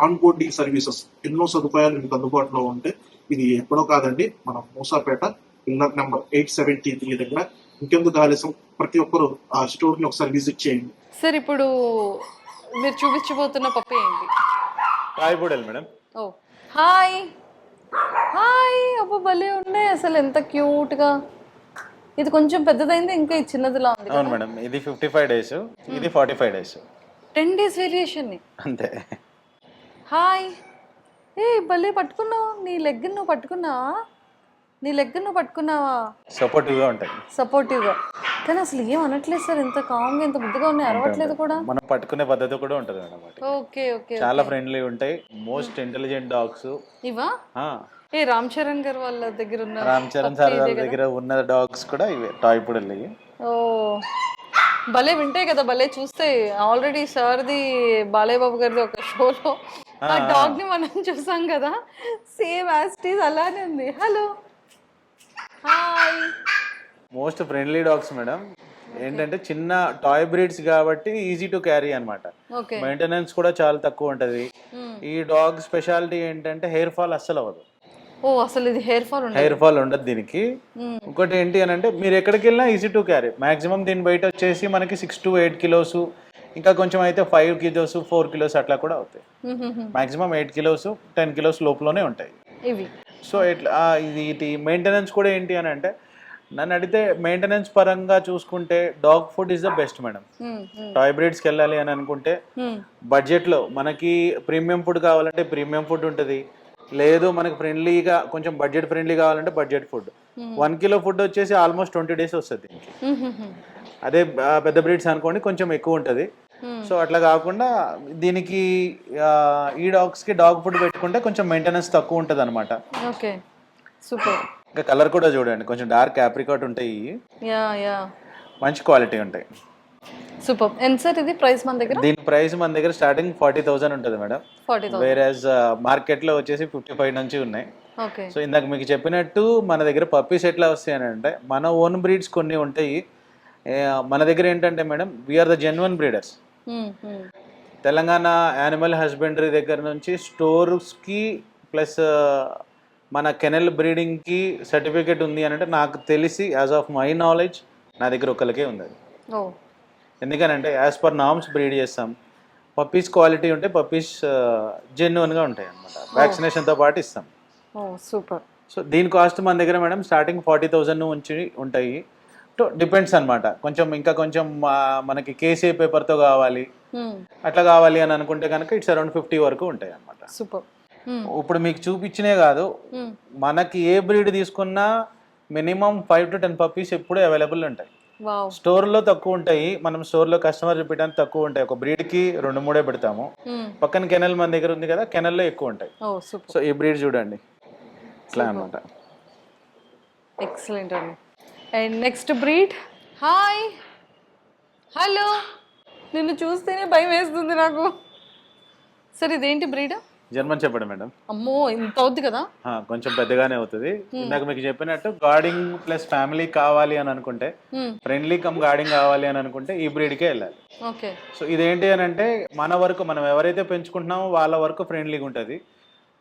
on boarding services ఎన్నో సదుపాయాలు మీకు అందుబాటులో ఉంటాయి. ఇది ఎక్కడో కాదండి, మన మూసాపేట పిల్లర్ నెంబర్ 873 దగ్గర. ఇంకెందుకు ఆలస్యం, ప్రతి ఒక్కరు ఆ స్టోర్ ని ఒకసారి విజిట్ చేయండి. సార్ ఇప్పుడు మీరు చూపించబోతున్న పప్పి ఏంటి? Toy poodle madam. ఓ హాయ్ హాయ్, అబ్బో భలే ఉన్నాయి అసలు, ఎంత క్యూట్గా. ఇది కొంచెం పెద్దదైంది, ఇంకా ఇది చిన్నదిలా ఉంది. అవును మేడం, ఇది 55 days, ఇది 45 days. 10 days variation. అంతే. హాయ్, ఏ భలే పట్టుకున్నావు. నీ లెగ్ నువ్వు పట్టుకున్నావా? సపోర్టివ్గా ఉంటాయి, సపోర్టివ్గా. కానీ అసలు ఏం అనట్లేదు సార్, ఎంత కామ్గా ఎంత బుద్ధిగా ఉన్నాయి, అరవట్లేదు కూడా. మనం పట్టుకునే పద్ధతి కూడా ఉంటుంది మేడం. ఓకే ఓకే, చాలా ఫ్రెండ్లీ ఉంటాయి, మోస్ట్ ఇంటెలిజెంట్ డాగ్స్. ఇవా? ఏ రామ్ చరణ్ గారు వాళ్ళ దగ్గర ఉన్న, రామ్ చరణ్ సార్ వాళ్ళ దగ్గర ఉన్న డాగ్స్ కూడా ఇవే టాయ్ పుడెల్. ఓ భలే వింటాయి కదా, భలే చూస్తాయి. ఆల్రెడీ సార్ది బాలయ్య బాబు గారిది ఒక షోలో ఆ డాగ్ ని మనం చూసాం కదా, సేమ్ యాజ్ ఇట్ ఈజ్ అలానే ఉంది. Hello hi. Most friendly dogs madam. ఏంటంటే చిన్న టాయ్ బ్రీడ్స్ కాబట్టి ఈజీ టు క్యారీ అనమాట. మెయింటెనెన్స్ కూడా చాలా తక్కువ ఉంటది. ఈ డాగ్ స్పెషాలిటీ ఏంటంటే హెయిర్ ఫాల్ అస్సలు అవ్వదు. ఓ అసలు ఇది హెయిర్ ఫాల్ ఉండదు దీనికి. ఇంకోటి ఏంటి అని అంటే మీరు ఎక్కడికి వెళ్ళినా ఈజీ టు క్యారీ. మాక్సిమం దీని బయట వచ్చేసి మనకి 6 to 8 kilos, ఇంకా కొంచెం అయితే 5 kilos 4 kilos అట్లా కూడా అవుతాయి. మాక్సిమం 8 kilos 10 kilos లోపలనే ఉంటాయి ఇవి. సో ఇట్లా ఇది మెయింటెనెన్స్ కూడా ఏంటి అని అంటే, నన్ను అడిగితే మెయింటెనెన్స్ పరంగా చూసుకుంటే dog food is the best madam. Toy బ్రీడ్స్కి వెళ్ళాలి అని అనుకుంటే బడ్జెట్లో మనకి ప్రీమియం ఫుడ్ కావాలంటే ప్రీమియం ఫుడ్ ఉంటుంది, లేదు మనకి ఫ్రెండ్లీగా కొంచెం బడ్జెట్ ఫ్రెండ్లీ కావాలంటే బడ్జెట్ ఫుడ్. 1 kilo ఫుడ్ వచ్చేసి ఆల్మోస్ట్ 20 days వస్తుంది దీనికి. అదే పెద్ద బ్రీడ్స్ అనుకోండి కొంచెం ఎక్కువ ఉంటుంది. సో అట్లా కాకుండా దీనికి ఈ డాగ్స్కి డాగ్ ఫుడ్ పెట్టుకుంటే కొంచెం మెయింటెనెన్స్ తక్కువ ఉంటుంది అనమాట. Okay super. ఇంకా కలర్ కూడా చూడండి, కొంచెం డార్క్ ఆప్రికాట్ ఉంటాయి, మంచి క్వాలిటీ ఉంటాయి. సూపర్. ఎంత సార్ ఇది ప్రైస్ మన దగ్గర? దీని ప్రైస్ మన దగ్గర స్టార్టింగ్ 40,000 ఉంటుంది మేడం. 40,000. వేరేజ్ మార్కెట్ లో వచ్చేసి 55 నుంచి ఉన్నాయి. ఓకే. సో ఇందాక మీకు చెప్పినట్టు మన దగ్గర పప్పీస్ ఎట్లా వస్తాయి అని అంటే, మన ఓన్ బ్రీడ్స్ కొన్ని ఉంటాయి. మన దగ్గర ఏంటంటే madam, we're the genuine breeders. Telangana animal husbandry దగ్గర నుంచి స్టోర్స్కి ప్లస్ మన కెనల్ బ్రీడింగ్కి సర్టిఫికేట్ ఉంది అని అంటే, నాకు తెలిసి యాజ్ ఆఫ్ మై నాలెడ్జ్ నా దగ్గర ఒకరికే ఉంది అది. ఎందుకనంటే యాజ్ పర్ నామ్స్ బ్రీడ్ చేస్తాం. పప్పీస్ క్వాలిటీ ఉంటే పప్పీస్ జెన్యున్గా ఉంటాయి అనమాట. వ్యాక్సినేషన్తో పాటు ఇస్తాం. సూపర్. సో దీని కాస్ట్ మన దగ్గర మేడం స్టార్టింగ్ 40,000 నుంచి ఉంటాయి. డిపెండ్స్ అనమాట. కొంచెం ఇంకా కొంచెం మనకి కేసీఐ పేపర్తో కావాలి అట్లా కావాలి అని అనుకుంటే కనుక ఇట్స్ అరౌండ్ 50 వరకు ఉంటాయి అనమాట. సూపర్. ఇప్పుడు మీకు చూపించినే కాదు, మనకి ఏ బ్రీడ్ తీసుకున్నా మినిమం 5 to 10 పప్పీస్ ఎప్పుడు అవైలబుల్ ఉంటాయి. స్టోర్లో తక్కువ ఉంటాయి, మనం స్టోర్లో కస్టమర్ రిపీట్ తక్కువ ఉంటాయి. ఒక బ్రీడ్కి 2-3 పెడతాము. పక్కన కెనల్ మన దగ్గర ఉంది కదా, కెనల్లో ఎక్కువ ఉంటాయి. సో ఈ బ్రీడ్ చూడండి ఇట్లా అనమాట. ఎక్సలెంట్ అండి. And next breed. Hi hello, నిన్ను చూస్తేనే భయం వేస్తుంది నాకు. సార్ ఇదేంటి బ్రీడ్? జర్మన్ చెప్పండి మేడం. అమ్మో ఇంత అవుద్ది కదా. కొంచెం పెద్దగానే అవుతుంది. ఇందాక మీకు చెప్పినట్టు గార్డింగ్ ప్లస్ ఫ్యామిలీ కావాలి అని అనుకుంటే, ఫ్రెండ్లీ కమ్ గార్డింగ్ కావాలి అని అనుకుంటే ఈ బ్రీడ్కే వెళ్ళాలి. ఓకే. సో ఇదేంటి అని అంటే మన వరకు మనం ఎవరైతే పెంచుకుంటున్నామో వాళ్ళ వరకు ఫ్రెండ్లీగా ఉంటుంది.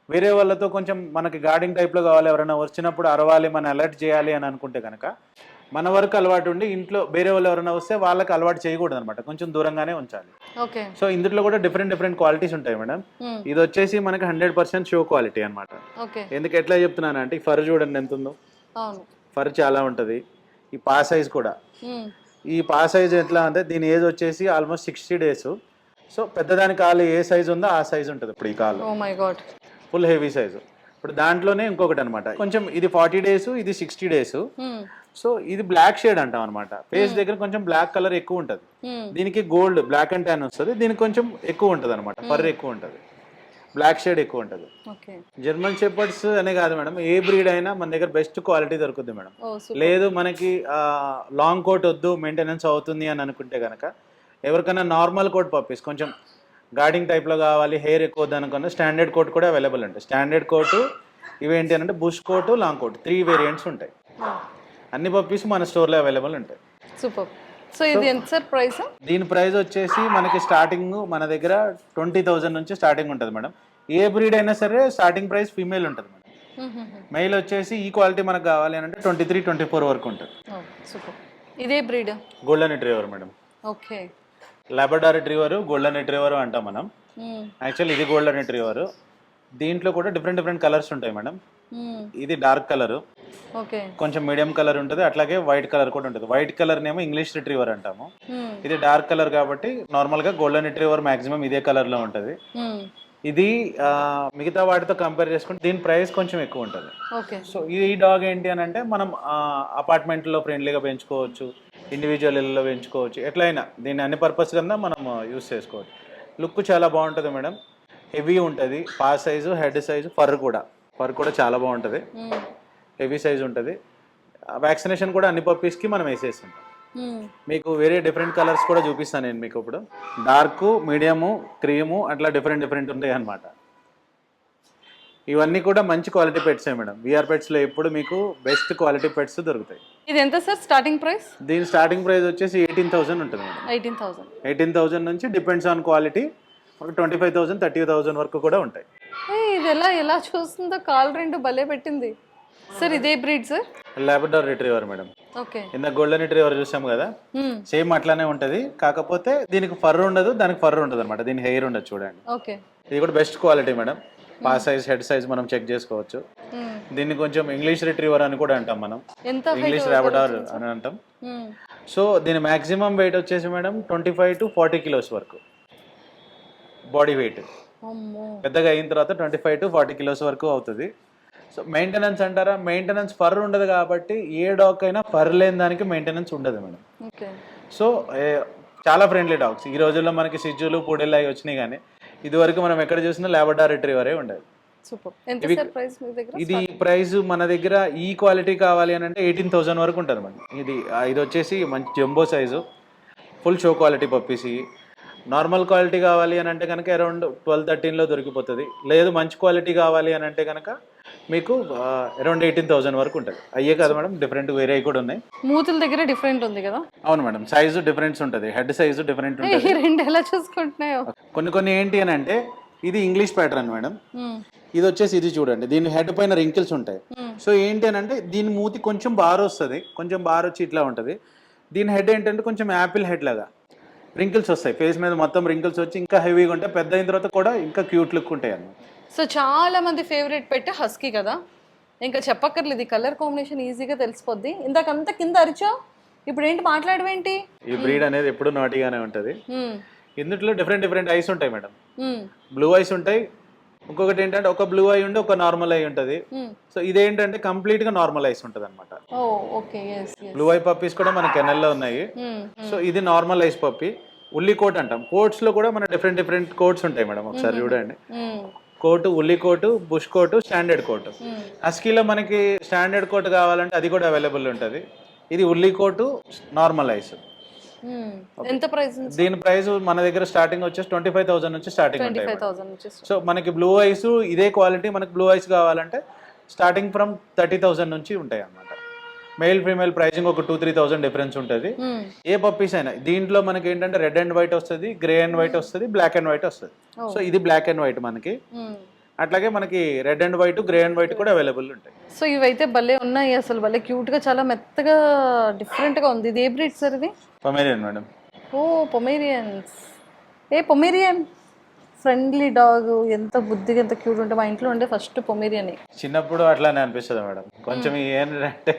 వేరే వాళ్ళతో కొంచెం మనకి గార్డింగ్ టైప్లో కావాలి, ఎవరైనా వచ్చినప్పుడు అరవాలి, మనం అలర్ట్ చేయాలి అని అనుకుంటే కనుక మన వరకు అలవాటు ఉండి ఇంట్లో వేరే వాళ్ళు ఎవరైనా వస్తే వాళ్ళకి అలవాటు చేయకూడదు అనమాట, కొంచెం దూరంగానే ఉంచాలి. ఓకే. సో ఇందులో కూడా డిఫరెంట్ క్వాలిటీస్ ఉంటాయి మేడం. ఇది వచ్చేసి మనకి 100% షో క్వాలిటీ అనమాట. ఎందుకు ఎట్లా చెప్తున్నాను అంటే ఈ ఫర్ చూడండి ఎంత ఉందో. ఫర్ చాలా ఉంటుంది. ఈ పా సైజ్ కూడా, ఈ పా సైజ్ ఎట్లా అంటే దీని ఏజ్ వచ్చేసి ఆల్మోస్ట్ 60 days. సో పెద్దదాని కాలు ఏ సైజ్ ఉందో ఆ సైజ్ ఉంటుంది. ఇప్పుడు ఈ కాలు ఫుల్ హెవీ సైజు. ఇప్పుడు దాంట్లోనే ఇంకొకటి అనమాట, కొంచెం ఇది 40 days, ఇది 60 days. సో ఇది బ్లాక్ షేడ్ అంటాం అనమాట. ఫేస్ దగ్గర కొంచెం బ్లాక్ కలర్ ఎక్కువ ఉంటుంది, దీనికి గోల్డ్ బ్లాక్ అండ్ ట్యాన్ వస్తుంది, దీనికి కొంచెం ఎక్కువ ఉంటుంది అనమాట, ఫర్ ఎక్కువ ఉంటుంది, బ్లాక్ షేడ్ ఎక్కువ ఉంటుంది. జర్మన్ షెపర్డ్స్ అనే కాదు మేడం, ఏ బ్రీడ్ అయినా మన దగ్గర బెస్ట్ క్వాలిటీ దొరుకుతుంది మేడం. లేదు మనకి లాంగ్ కోట్ వద్దు మెయింటెనెన్స్ అవుతుంది అని అనుకుంటే కనుక ఎవరికైనా నార్మల్ కోట్ పప్పీస్ కొంచెం గార్డింగ్ టైప్లో కావాలి, హెయిర్ ఎక్కువ వద్దు అనుకున్న స్టాండర్డ్ కోట్ కూడా అవైలబుల్ ఉంటాయి. స్టాండర్డ్ కోటు ఇవేంటి అంటే bush coat, long coat, 3 variants ఉంటాయి. అన్ని పప్పీస్ మన స్టోర్లో అవైలబుల్ ఉంటాయి. సూపర్. సో ఇది ఎంత సార్ ప్రైస్? దీని ప్రైస్ వచ్చేసి మనకి స్టార్టింగ్ మన దగ్గర 20,000 నుంచి స్టార్టింగ్ ఉంటుంది మేడం. ఏ బ్రీడ్ అయినా సరే స్టార్టింగ్ ప్రైస్ ఫీమేల్ ఉంటుంది మేడం. మెయిల్ వచ్చేసి ఈ క్వాలిటీ మనకు కావాలి అని అంటే 23-24 వరకు ఉంటుంది. సూపర్. ఇదే breed golden retriever madam. Okay. Labrador retriever, golden retriever అంటాం మనం. యాక్చువల్లీ ఇది గోల్డెన్ రిట్రీవర్. దీంట్లో కూడా డిఫరెంట్ కలర్స్ ఉంటాయి మేడం. ఇది డార్క్ కలర్, కొంచెం మీడియం కలర్ ఉంటుంది, అట్లాగే వైట్ కలర్ కూడా ఉంటుంది. వైట్ కలర్ నేమో ఇంగ్లీష్ రిట్రీవర్ అంటాము. ఇది డార్క్ కలర్ కాబట్టి నార్మల్ గా గోల్డెన్ రిట్రీవర్ మాక్సిమం ఇదే కలర్ లో ఉంటుంది. ఇది మిగతా వాటితో కంపేర్ చేసుకుంటే దీని ప్రైస్ కొంచెం ఎక్కువ ఉంటుంది. సో ఈ డాగ్ ఏంటి అని అంటే మనం అపార్ట్మెంట్ లో ఫ్రెండ్లీగా పెంచుకోవచ్చు, ఇండివిజువల్ ఇళ్ళలో పెంచుకోవచ్చు, ఎట్లయినా దీన్ని అన్ని పర్పస్ కింద మనం యూస్ చేసుకోవచ్చు. లుక్ చాలా బాగుంటుంది మేడం, హెవీ ఉంటుంది, పా సైజు, హెడ్ సైజు, ఫర్ కూడా చాలా బాగుంటుంది, హెవీ సైజ్ ఉంటుంది. వ్యాక్సినేషన్ కూడా అన్ని పప్పీస్కి మనం వేసేస్తుంటాం. మీకు వేరే డిఫరెంట్ కలర్స్ కూడా చూపిస్తాను నేను మీకు. ఇప్పుడు డార్క్, మీడియము, క్రీము అట్లా డిఫరెంట్ ఉంటాయి అన్నమాట. ఇవన్నీ కూడా మంచి క్వాలిటీ పెట్సే మేడం. విఆర్ పెట్స్లో ఎప్పుడు మీకు బెస్ట్ క్వాలిటీ పెట్స్ దొరుకుతాయి. ఇది ఎంత సార్ స్టార్టింగ్ ప్రైస్? దీని స్టార్టింగ్ ప్రైస్ వచ్చేసి 18,000 ఉంటుంది మేడం. 18,000 నుంచి డిపెండ్స్ ఆన్ క్వాలిటీ 25,000, 30,000 వరకు కూడా ఉంటాయి. ఇది ఎలా చూస్తుందో కాల్ రెండు భలే పెట్టింది సార్. ఇదే breed sir? Labrador retriever madam. Okay. ఇందాక గోల్డెన్ రిట్రీవర్ చూసాం కదా, సేమ్ అట్లానే ఉంటది, కాకపోతే దీనికి ఫర్ ఉండదు, దానికి ఫర్ ఉండదు అనమాట. దీని హెయిర్ ఉండదు చూడండి. ఓకే. ఇది కూడా బెస్ట్ క్వాలిటీ మేడం. పా సైజ్, హెడ్ సైజ్ మనం చెక్ చేసుకోవచ్చు. దీన్ని కొంచెం ఇంగ్లీష్ రిట్రీవర్ అని కూడా అంటాం మనం, ఇంగ్లీష్ లాబ్రడార్ అని అంటాం. సో దీని మాక్సిమం వెయిట్ వచ్చేసి మేడం 25 to 40 kilos వరకు బాడీ వెయిట్. పెద్దగా అయిన తర్వాత 25 to 40 kilos వరకు అవుతుంది. సో మెయింటెనెన్స్ అంటారా, మెయింటెనెన్స్ ఫర్ ఉండదు కాబట్టి ఏ డాగ్ అయినా ఫర్ లేని దానికి మెయింటెనెన్స్ ఉండదు మేడం. సో చాలా ఫ్రెండ్లీ డాగ్స్. ఈ రోజుల్లో మనకి సిజ్జులు, పూడెళ్ళు అవి వచ్చినాయి, కానీ ఇది వరకు మనం ఎక్కడ చూసినా లాబ్రడార్ రిట్రీవరే ఉండేది. ఇది ప్రైస్ మన దగ్గర ఈ క్వాలిటీ కావాలి అని అంటే 18,000 వరకు ఉంటుంది మేడం. ఇది వచ్చేసి మంచి jumbo size, full show quality puppies. Normal quality కావాలి అని అంటే కనుక అరౌండ్ 12-13లో దొరికిపోతుంది. లేదు మంచి క్వాలిటీ కావాలి అని అంటే కనుక మీకు అరౌండ్ 18,000 వరకు ఉంటుంది. అయ్యే కదా మేడం, డిఫరెంట్ వేరే కూడా ఉన్నాయి. మూతుల దగ్గర డిఫరెంట్ ఉంది కదా? అవును మేడం, సైజు డిఫరెన్స్ ఉంటుంది, హెడ్ సైజు డిఫరెంట్ ఉంటుంది. ఎలా చూసుకుంటున్నాయో కొన్ని ఏంటి అని అంటే ఇది ఇంగ్లీష్ ప్యాటర్న్ మేడం. ఇది వచ్చేసి ఇది చూడండి, దీని హెడ్ పైన రింకిల్స్ ఉంటాయి. సో ఏంటి అని అంటే దీని మూతి కొంచెం బార్ వస్తుంది, కొంచెం బార్ వచ్చి ఇట్లా ఉంటుంది. దీని హెడ్ ఏంటంటే కొంచెం యాపిల్ హెడ్ లాగా రింకిల్స్ వస్తాయి, ఫేస్ మీద మొత్తం రింకిల్స్ వచ్చి ఇంకా హెవీగా ఉంటాయి. పెద్ద అయిన తర్వాత కూడా ఇంకా క్యూట్ లుక్ ఉంటాయి అన్నమాట. సో చాలా మంది ఫేవరెట్ పెట్టి హస్కీ కదా, ఇంకా చెప్పక్కర్లేదు, కలర్ కాంబినేషన్ ఈజీగా తెలిసిపోద్ది. ఇందాకంతా కింద అరిచా, ఇప్పుడు ఏంటి మాట్లాడవేంటి? ఈ బ్రీడ్ అనేది ఎప్పుడు నాటిగానే ఉంటుంది. ఇందులో డిఫరెంట్ ఐస్ ఉంటాయి మేడం. బ్లూ ఐస్ ఉంటాయి, ఇంకొకటి ఏంటంటే ఒక బ్లూ ఐ ఉండి ఒక నార్మల్ ఐ ఉంటుంది. సో ఇదేంటంటే కంప్లీట్ గా నార్మల్ ఐస్ ఉంటుంది అనమాట. బ్లూ ఐ పప్పీస్ కూడా మన కెనల్లో ఉన్నాయి. సో ఇది నార్మల్ ఐస్ పప్పీ, ఉల్లి కోట్ అంటాం. కోట్స్ లో కూడా మన డిఫరెంట్ కోట్స్ ఉంటాయి మేడం. ఒకసారి చూడండి, coat, woolly coat, plush coat, standard coat. హస్కీలో మనకి స్టాండర్డ్ కోట్ కావాలంటే అది కూడా అవైలబుల్ ఉంటుంది. ఇది ఉల్లి కోటు, నార్మల్ ఐస్. ఎంత ప్రైస్? దీని ప్రైస్ మన దగ్గర స్టార్టింగ్ వచ్చేసి 25,000 నుంచి స్టార్టింగ్ ఉంటాయి. 25,000 నుంచి. సో మనకి బ్లూ ఐస్ ఇదే క్వాలిటీ మనకి బ్లూ ఐస్ కావాలంటే స్టార్టింగ్ ఫ్రమ్ 30,000 నుంచి ఉంటాయి అన్నమాట. మేల్ ఫీమేల్ ప్రైసింగ్ ఒక 2-3,000 డిఫరెన్స్ ఉంటుంది. ఏ పప్పీస్ అయినా దీంట్లో మనకి ఏంటంటే రెడ్ అండ్ వైట్ వస్తుంది, గ్రే అండ్ వైట్ వస్తుంది, బ్లాక్ అండ్ వైట్ వస్తుంది. సో ఇది బ్లాక్ అండ్ వైట్ మనకి. అట్లాగే మనకి red and white, grey and white కూడా అవైలబుల్ ఉంటాయి. సో ఇవైతే భలే ఉన్నాయి, అసలు భలే క్యూట్ గా, చాలా మెత్తగా డిఫరెంట్ గా ఉంది. ఇది ఏ బ్రీడ్ సార్ ఇది? Pomeranian madam. ఓ పొమేరియన్స్. పొమేరియన్ ఫ్రెండ్లీ డాగ్, ఎంత బుద్ధిగా ఎంత క్యూట్ ఉంటే. మా ఇంట్లో ఉండే ఫస్ట్ పొమేరియన్. చిన్నప్పుడు అట్లానే అనిపిస్తుంది మేడం. కొంచెం ఏంటంటే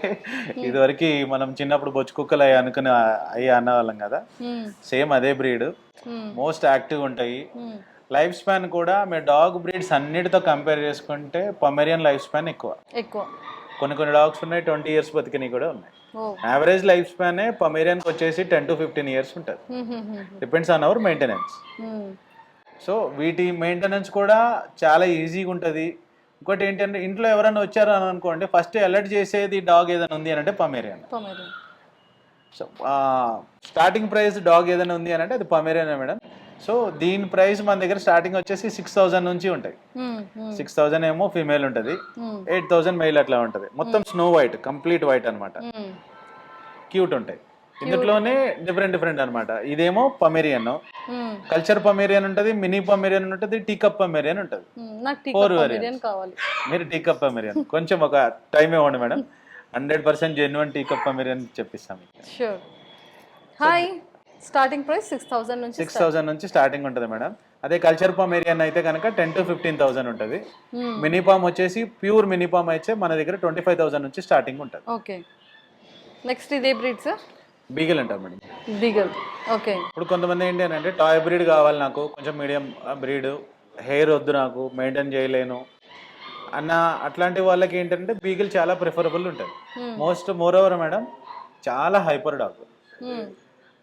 ఇదివరకు మనం చిన్నప్పుడు బొచ్చు కుక్కలు అయ్యి అన్నవాళ్ళం కదా, సేమ్ అదే బ్రీడ్. మోస్ట్ యాక్టివ్ ఉంటాయి. లైఫ్ స్పాన్ కూడా మీరు డాగ్ బ్రీడ్స్ అన్నిటితో కంపేర్ చేసుకుంటే పొమేరియన్ లైఫ్ స్పాన్ ఎక్కువ. కొన్ని డాగ్స్ ఉన్నాయి 20 years బతికినవి కూడా ఉన్నాయి. యావరేజ్ లైఫ్ స్పాన్ పొమేరియన్కి వచ్చేసి 10 to 15 years ఉంటుంది. Depends on hour maintenance. So వీటి మెయింటెనెన్స్ కూడా చాలా ఈజీగా ఉంటుంది. ఇంకోటి ఏంటంటే ఇంట్లో ఎవరైనా వచ్చారు అని అనుకోండి, ఫస్ట్ అలర్ట్ చేసేది డాగ్ ఏదైనా ఉంది అని అంటే Pomeranian. So starting price dog ఏదైనా ఉంది అని అంటే అది పొమేరియన్ మేడం. సో దీని ప్రైస్ మన దగ్గర స్టార్టింగ్ వచ్చేసి 6,000 నుంచి ఉంటాయి. 6,000 ఏమో ఫీమేల్ ఉంటుంది, 8,000 మెయిల్ అట్లా ఉంటుంది. మొత్తం స్నో వైట్, కంప్లీట్ వైట్ అనమాట. క్యూట్ ఉంటాయి. ఇందులోనే డిఫరెంట్ అనమాట. ఇదేమో పొమేరియన్, కల్చర్ పొమేరియన్ ఉంటుంది, మినీ పొమేరియన్ ఉంటుంది, టీ కప్ పొమేరియన్ ఉంటుంది. 4 వేరియంట్స్. మీరు టీ కప్ పొమేరియన్ కొంచెం ఒక టైం ఇవ్వండి madam, 100% genuine tea cup Pomeranian చెప్పిస్తాం. హాయ్, స్టార్టింగ్ ప్రైస్ 6,000 నుంచి స్టార్టింగ్ ఉంటుంది మేడం. అదే కల్చర్ పొమేరియన్ అయితే కనుక 10 to 15,000 ఉంటుంది. మినీపామ్ వచ్చేసి ప్యూర్ మినీపామ్ అయితే మన దగ్గర 25,000 నుంచి స్టార్టింగ్ ఉంటుంది. ఓకే, నెక్స్ట్ ఇదే బ్రీడ్ సార్? బీగల్ అంటారు మేడం. బీగల్. ఓకే. ఇప్పుడు కొంతమంది ఏంటి అని అంటే టాయ్ బ్రీడ్ కావాలి నాకు, కొంచెం మీడియం బ్రీడ్, హెయిర్ వద్దు నాకు, మెయింటైన్ చేయలేను అన్న అట్లాంటి వాళ్ళకి ఏంటంటే బీగల్ చాలా ప్రిఫరబుల్ ఉంటుంది. మోర్ ఓవర్ మేడం చాలా హైపర్ డాగ్.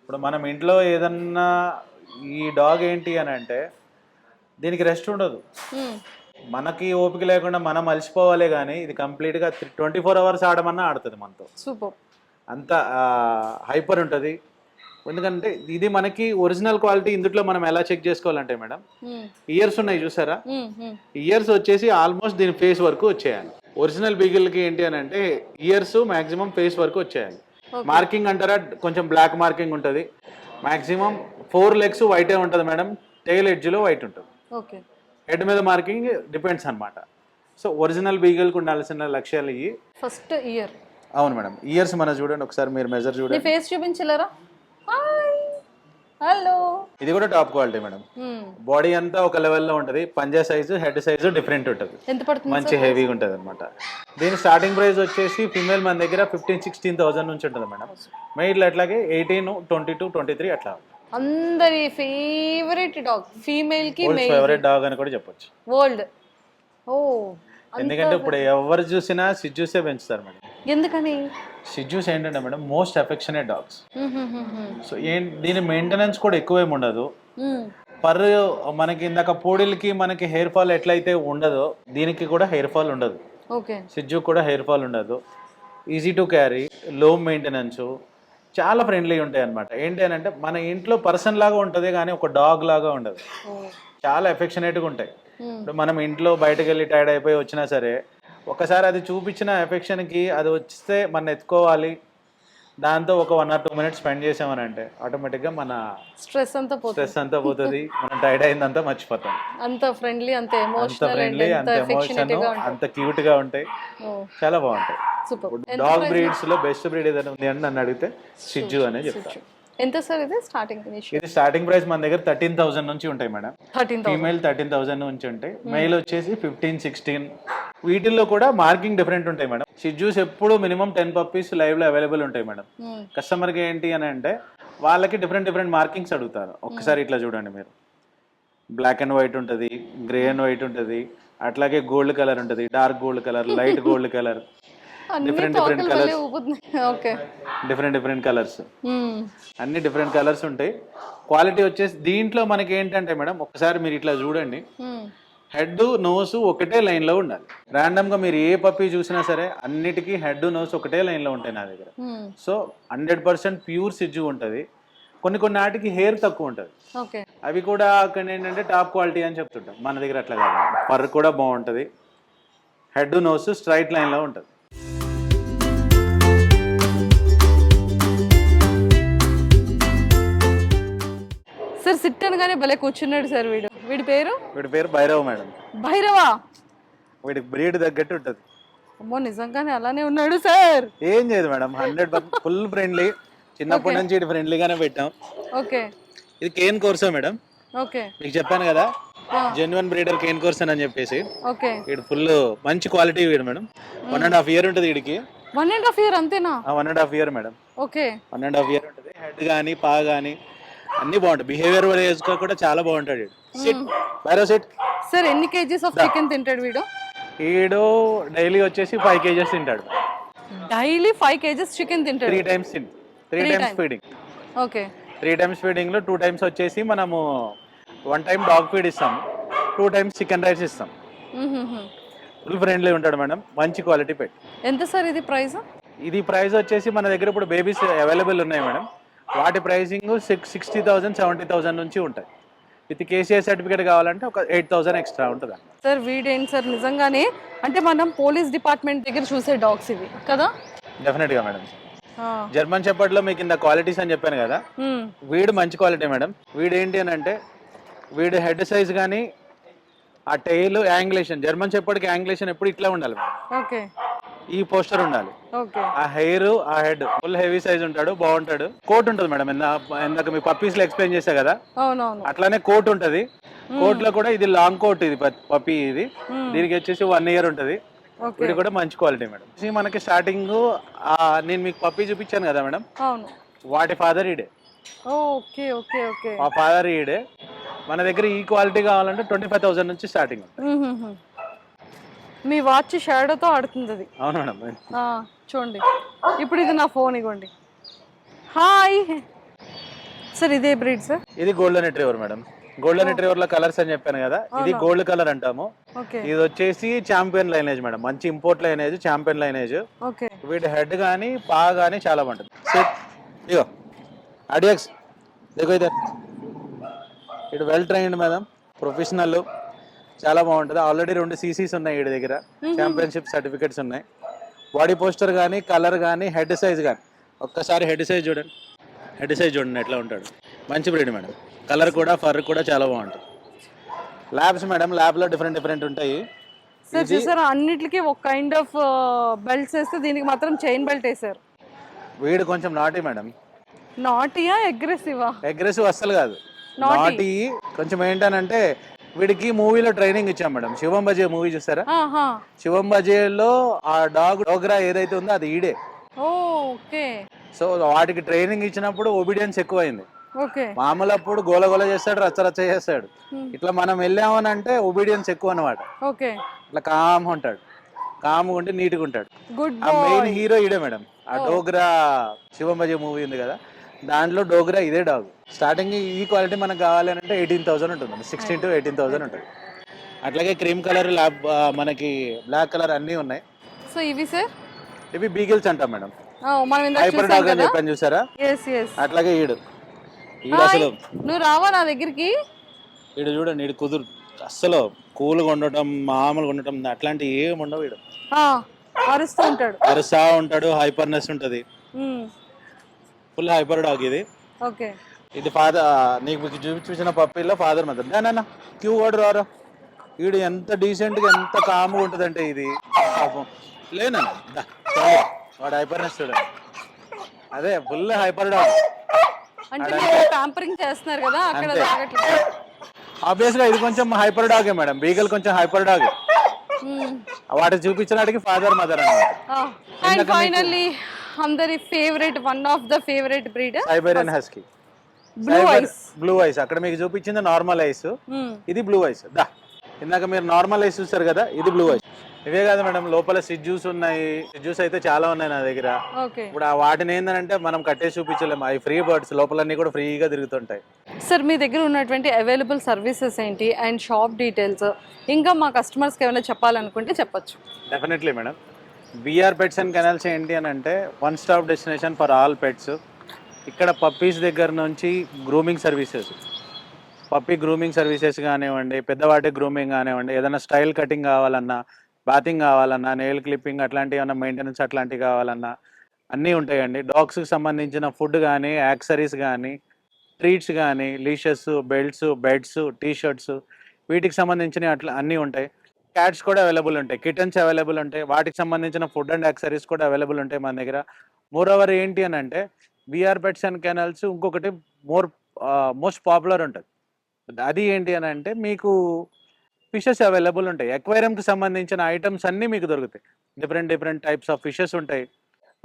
ఇప్పుడు మనం ఇంట్లో ఏదన్నా ఈ డాగ్ ఏంటి అని అంటే దీనికి రెస్ట్ ఉండదు. మనకి ఓపిక లేకుండా మనం అలసిపోవాలే కానీ ఇది కంప్లీట్గా 24 hours ఆడమన్నా ఆడుతుంది మనతో. సూపర్. అంత హైపర్ ఉంటుంది. ఎందుకంటే ఇది మనకి ఒరిజినల్ క్వాలిటీ. ఇందులో మనం ఎలా చెక్ చేసుకోవాలంటే మేడం, ఇయర్స్ ఉన్నాయి చూసారా, ఇయర్స్ వచ్చేసి ఆల్మోస్ట్ దీని ఫేస్ వరకు వచ్చేయాలి. ఒరిజినల్ బీగిల్కి ఏంటి అని అంటే ఇయర్స్ మాక్సిమం ఫేస్ వరకు వచ్చేయాలి. మార్కింగ్ అంటారా, కొంచెం బ్లాక్ మార్కింగ్ ఉంటుంది. మాక్సిమం 4 legs వైటే ఉంటుంది మేడం, టెయిల్ ఎడ్జ్లో వైట్ ఉంటుంది. హెడ్ మీద మార్కింగ్ డిపెండ్స్ అనమాట. సో ఒరిజినల్ బీగిల్కి ఉండాల్సిన లక్ష్యాలు ఇవి. First year. అవును మేడం, ఇయర్స్ మనం చూడండి ఒకసారి, మీరు మెజర్ చూడండి. ఫేస్ చూపించలేరా? హలో. ఇది కూడా టాప్ క్వాలిటీ మేడం. బాడీ అంతా ఒక లెవెల్లో ఉంటుంది. పంజా సైజు, హెడ్ సైజు డిఫరెంట్ ఉంటుంది. ఎంత పడుతుంది? మంచి హెవీగా ఉంటుంది అనమాట. దీని స్టార్టింగ్ ప్రైస్ వచ్చేసి ఫీమేల్ మన దగ్గర 15-16,000 నుంచి ఉంటుంది మేడం. మెయిల్ అట్లాగే 18, 22, 23 అట్లా. అందరి ఫేవరెట్ డాగ్, ఫీమేల్ కి ఫేవరెట్ డాగ్ అని కూడా చెప్పొచ్చు. వరల్డ్. ఓ, ఎందుకంటే ఇప్పుడు ఎవరు చూసినా సిజ్జూసే పెంచుతారు మేడం. ఎందుకని? సిజ్జూస్ ఏంటంటే madam most affectionate dogs. So దీని మెయింటెనెన్స్ కూడా ఎక్కువేమి ఉండదు. మనకి ఇందాక పోడిల్కి మనకి హెయిర్ ఫాల్ ఎట్లయితే ఉండదో దీనికి కూడా హెయిర్ ఫాల్ ఉండదు. సిజ్జు కూడా హెయిర్ ఫాల్ ఉండదు. ఈజీ టు క్యారీ, లో మెయింటెనెన్స్, చాలా ఫ్రెండ్లీ ఉంటాయి అనమాట. ఏంటి అని అంటే మన ఇంట్లో పర్సన్ లాగా ఉంటుంది కానీ ఒక డాగ్ లాగా ఉండదు. చాలా ఎఫెక్షనేట్గా ఉంటాయి. ఇప్పుడు మనం ఇంట్లో బయటకు వెళ్ళి టైర్డ్ అయిపోయి వచ్చినా సరే ఒకసారి అది చూపించిన ఎఫెక్షన్కి అది వస్తే మన ఎత్తుకోవాలి, దాంతో ఒక 1 or 2 minutes స్పెండ్ చేసామని అంటే ఆటోమేటిక్గా మన స్ట్రెస్ అంతా పోతుంది. మనం టైర్డ్ అయిందంతా మర్చిపోతాం. అంత ఫ్రెండ్లీ, అంత ఎమోషనల్, అంత క్యూట్ గా ఉంటాయి. చాలా బాగుంటాయి. డాగ్ బ్రీడ్స్ లో బెస్ట్ బ్రీడ్ ఏదైనా ఉంది అని నన్ను అడిగితే సిజ్జు అనే చెప్తాను. ఎంత సార్ ఇది స్టార్టింగ్? ఇది స్టార్టింగ్ ప్రైస్ మన దగ్గర 13,000 నుంచి ఉంటాయి మేడం. ఫీమేల్ 13,000 నుంచి ఉంటాయి, మెయిల్ వచ్చేసి 15-16. వీటిల్లో కూడా మార్కింగ్ డిఫరెంట్ ఉంటాయి మేడం. సిజ్జూస్ ఎప్పుడు మినిమం 10 puppies లైవ్ లో అవైలబుల్ ఉంటాయి మేడం. కస్టమర్ కి ఏంటి అని అంటే వాళ్ళకి డిఫరెంట్ మార్కింగ్స్ అడుగుతారు. ఒక్కసారి ఇట్లా చూడండి మీరు, బ్లాక్ అండ్ వైట్ ఉంటుంది, గ్రే అండ్ వైట్ ఉంటుంది, అట్లాగే గోల్డ్ కలర్ ఉంటుంది, dark gold colour, light gold colour, different colours, అన్ని డిఫరెంట్ కలర్స్ ఉంటాయి. క్వాలిటీ వచ్చేసి దీంట్లో మనకి ఏంటంటే మేడం ఒకసారి మీరు ఇట్లా చూడండి, హెడ్ నోస్ ఒకటే లైన్ లో ఉండాలి. ర్యాండమ్ గా మీరు ఏ పప్పీ చూసినా సరే అన్నిటికీ హెడ్ నోస్ ఒకటే లైన్ లో ఉంటాయి నా దగ్గర. సో 100% ప్యూర్ సిజ్జు ఉంటుంది. కొన్ని నాటికి హెయిర్ తక్కువ ఉంటుంది, ఓకే. అవి కూడా అక్కడ ఏంటంటే టాప్ క్వాలిటీ అని చెప్తుంటాం. మన దగ్గర అట్లా కాదు, ఫర్ కూడా బాగుంటుంది, హెడ్ నోస్ స్ట్రైట్ లైన్లో ఉంటుంది. సార్ సిట్ అనగానే భలే కూర్చున్నాడు సార్. వీడి పేరు భైరవ్ మేడం. భైరవా? వీడికి బ్రీడ్ తగ్గట్టు ఉంటుంది. అమ్మో నిజంగానే అలానే ఉన్నాడు సార్. ఏం చేయదు మేడం, 100% ఫుల్ ఫ్రెండ్లీ. చిన్నప్పటి నుంచి ఇటు ఫ్రెండ్లీగానే పెట్టాం. ఓకే. ఇది కేన్ కోర్సా మేడం? ఓకే. మీకు చెప్పాను కదా జెన్యున్ బ్రీడర్ కేన్ కోర్స్ అని చెప్పేసి. ఓకే. వీడు ఫుల్ మంచి క్వాలిటీ వీడు మేడం. 1.5 year ఉంటుంది వీడికి. 1.5 year అంతేనా? 1.5 year మేడం. ఓకే. 1.5 year ఉంటుంది. హెడ్ కానీ పా కానీ అన్ని బాగుంటాయి. బిహేవియర్ కూడా చాలా బాగుంటాడు. SIT Bhairav SIT. సార్ ఎన్ని కేజీస్ ఆఫ్ చికెన్ తింటాడు వీడు? వీడు డైలీ వచ్చేసి 5 kgs తింటాడు. డైలీ 5 kgs చికెన్ తింటాడు? 3 times feeding. Okay. 3 times feeding లో 2 times వచ్చేసి మనము 1 time డాగ్ ఫీడ్ ఇస్తాం, 2 times చికెన్ రైస్ ఇస్తాం. ఫుల్ ఫ్రెండ్లీ ఉంటాడు మేడం, మంచి క్వాలిటీ పెట్. ఎంత సార్ ఇది ప్రైస్? ఇది ప్రైస్ వచ్చేసి మన దగ్గర ఇప్పుడు బేబీస్ అవైలబుల్ ఉన్నాయి మేడం. వాటి ప్రైసింగ్ 60,000 70,000 నుంచి ఉంటాయి. విత్ కేసీఐ సర్టిఫికేట్ కావాలంటే ఒక 8,000 ఎక్స్ట్రా ఉంటుంది. సార్ వీడేంటి సార్ నిజంగానే అంటే మనం పోలీస్ డిపార్ట్మెంట్ దగ్గర చూసే డాగ్స్ ఇవి కదా? డెఫినెట్ గా మేడం. జర్మన్ షెపర్డ్ లో మీకు ఇంత క్వాలిటీస్ అని చెప్పాను కదా, వీడు మంచి క్వాలిటీ మేడం. వీడు ఏంటి అని అంటే వీడు హెడ్ సైజ్ కానీ ఆ టైల్ యాంగ్లేషన్, జర్మన్ షెపర్డ్ కి యాంగ్లేషన్ ఎప్పుడు ఇట్లా ఉండాలి మేడం. ఓకే. ఈ పోస్టర్ ఉండాలి. ఓకే. ఆ హెయిర్ ఆ హెడ్ ఫుల్ హెవీ సైజ్ ఉంటాడు, బాగుంటాడు. కోట్ ఉంటుంది మేడం. ఇందాక మీ పప్పీస్ లో ఎక్స్ప్లెయిన్ చేశా కదా, అవునవును అట్లానే కోట్ ఉంటది. కోట్ లో కూడా ఇది లాంగ్ కోట్, ఇది పప్పీ, ఇది దీనికి వచ్చేసి 1 year ఉంటది. ఇది కూడా మంచి క్వాలిటీ మేడం. మనకి స్టార్టింగ్ నేను మీకు పప్పీ చూపించాను కదా మేడం, అవును, వాటి ఫాదర్ ఈడే. Okay okay okay. మా ఫాదర్ ఈడే. మన దగ్గర ఈ క్వాలిటీ కావాలంటే 25,000 నుంచి స్టార్టింగ్. మీ వాచ్ షాడోతో ఆడుతుంది అది. అవును మేడం. చూడండి ఇప్పుడు ఇది నా ఫోన్ ఇవ్వండి. హాయ్ సార్, ఇదే బ్రీడ్ సార్? ఇది golden retriever madam. Golden retriever లో కలర్స్ అని చెప్పాను కదా, ఇది గోల్డ్ కలర్ అంటాము. ఇది వచ్చేసి చాంపియన్ లైనేజ్ మేడం, మంచి ఇంపోర్ట్ లైనేజ్, చాంపియన్ లైనేజ్. వీటి హెడ్ కానీ పా కానీ చాలా బాగుంటుంది. ఇగో అడియక్స్ దిగో ఇదే. ఇటు వెల్ ట్రైన్డ్ మేడం, ప్రొఫెషనల్, చాలా బాగుంటుంది. ఆల్రెడీ 2 CCs ఉన్నాయి వీడి దగ్గర, ఛాంపియన్షిప్ సర్టిఫికెట్స్ ఉన్నాయి. బాడీ పోస్టర్ కానీ కలర్ కానీ హెడ్ సైజ్ కానీ ఒక్కసారి హెడ్ సైజ్ చూడండి. హెడ్ సైజ్ చూడండి ఎట్లా ఉంటాడు. మంచి బ్రీడ్ మేడం. కలర్ కూడా ఫర్ కూడా చాలా బాగుంటుంది. ల్యాబ్స్ మేడం, ల్యాబ్లో డిఫరెంట్ ఉంటాయి. సార్ చూసారా అన్నిటికీ ఒక కైండ్ ఆఫ్ బెల్ట్స్ వేస్తే దీనికి మాత్రం చైన్ బెల్ట్ వేసారు. వీడు కొంచెం నాటీ మేడం. నాటీయా అగ్రెసివా? అగ్రెసివ్ అస్సలు కాదు, నాటీ. కొంచెం ఏంటనంటే వీడికి మూవీలో ట్రైనింగ్ ఇచ్చాం మేడం. శివం బజే మూవీ చూసారా? శివం బజేలో ఆ డాగ్ డోగ్రా ఏదైతే ఉందో అది ఈడే. ఓకే. సో వాటికి ట్రైనింగ్ ఇచ్చినప్పుడు ఒబీడియన్స్ ఎక్కువైంది. ఓకే. మామూలు అప్పుడు గోల చేస్తాడు, రచ్చ చేస్తాడు. ఇట్లా మనం వెళ్ళామని అంటే ఒబీడియన్స్ ఎక్కువ అన్నమాట. ఓకే. ఇట్లా కామ్గా ఉంటాడు, కామ్గా ఉంటే నీట్గా ఉంటాడు. ఆ మెయిన్ హీరో ఈడే మేడం. ఆ డోగ్రా శివం బజే మూవీ ఉంది కదా, దాంట్లో డోగ్రా ఇదే డాగ్. స్టార్టింగ్ ఈ క్వాలిటీ మనకు కావాలి అంటే 18,000 ఉంటుంది, 16 to 18,000 ఉంటుంది. అట్లాగే క్రీమ్ కలర్, మనకి బ్లాక్ కలర్ అన్నీ ఉన్నాయి. సో ఇవి సార్? ఇవి బీగిల్స్ అంటాం మేడం. హైపర్ డాగ్ అని చెప్పాను చూసారా, అట్లాగే ఈడు అసలు నువ్వు రావా నా దగ్గరికి? ఈడు చూడండి, ఈడు కుదురు అస్సలు కూల్గా ఉండటం, మామూలుగా ఉండటం అట్లాంటివి ఏమి ఉండవు. ఈడు అరుస్తా ఉంటాడు, హైపర్నెస్ ఉంటుంది. ఫుల్ హైపర్ డాగ్ ఇది. ఓకే. ఇది ఫాదర్, నీకు చూపించిన పప్పీలో ఫాదర్ మదర్. నాన్న క్యూ వాడు రారా. వీడు ఎంత డీసెంట్ గా ఎంత కామ్గా ఉంటుంది అంటే ఇది పాపం లేనా. వాడు హైపర్నెస్ చూడండి, అదే ఫుల్ హైపర్ డాగ్. చేస్తున్నారు కదా అక్కడ. ఆబ్వియస్ గా ఇది కొంచెం హైపర్ డాగే మేడం. బీగల్ కొంచెం హైపర్ డాగే. వాటికి చూపించడానికి ఫాదర్ మదర్ అన్నమాట. ఫైనల్లీ అందరి favourite, one of the favourite breed Siberian husky. Blue ice. అక్కడ మీకు చూపించింది నార్మల్ ఐస్, ఇది బ్లూ ఐస్. ఇందాక మీరు నార్మల్ ఐస్ చూసారు కదా, ఇది బ్లూ ఐస్. ఇవే కాదు మేడం, లోపల సిజ్జూస్ ఉన్నాయి. సిజ్జూస్ అయితే చాలా ఉన్నాయి నా దగ్గర. ఇప్పుడు వాటిని ఏంటంటే మనం కట్టేసి చూపించలేము, అవి ఫ్రీ బర్డ్స్, లోపలన్నీ కూడా ఫ్రీగా తిరుగుతుంటాయి. సార్ మీ దగ్గర ఉన్నటువంటి అవైలబుల్ సర్వీసెస్ ఏంటి అండ్ షాప్ డీటెయిల్స్, ఇంకా మా కస్టమర్స్కి ఏమైనా చెప్పాలనుకుంటే చెప్పొచ్చు. Definitely madam. VR pets and kennels ఏంటి అని అంటే one stop destination for all pets. ఇక్కడ పప్పీస్ దగ్గర నుంచి grooming services, puppy grooming services కానివ్వండి, పెద్దవాటి గ్రూమింగ్ కానివ్వండి, ఏదైనా స్టైల్ కటింగ్ కావాలన్నా, బాతింగ్ కావాలన్నా, నెయిల్ క్లిప్పింగ్ అట్లాంటివి ఏమైనా మెయింటెనెన్స్ అట్లాంటివి కావాలన్నా అన్నీ ఉంటాయండి. డాగ్స్కి సంబంధించిన ఫుడ్ కానీ, యాక్సరీస్ కానీ, ట్రీట్స్ కానీ, leashes, belts, beds, T shirts, వీటికి సంబంధించిన అట్లా అన్నీ ఉంటాయి. క్యాట్స్ కూడా అవైలబుల్ ఉంటాయి, కిటన్స్ అవైలబుల్ ఉంటాయి, వాటికి సంబంధించిన ఫుడ్ అండ్ యాక్సరీస్ కూడా అవైలబుల్ ఉంటాయి మన దగ్గర. మోరోవర్ ఏంటి అని అంటే విఆర్ పెట్స్ అండ్ కెనల్స్ ఇంకొకటి మోస్ట్ పాపులర్ ఉంటుంది. అది ఏంటి అని అంటే మీకు ఫిషెస్ అవైలబుల్ ఉంటాయి. ఎక్వేరియంకి సంబంధించిన ఐటమ్స్ అన్నీ మీకు దొరుకుతాయి. డిఫరెంట్ టైప్స్ ఆఫ్ ఫిషెస్ ఉంటాయి.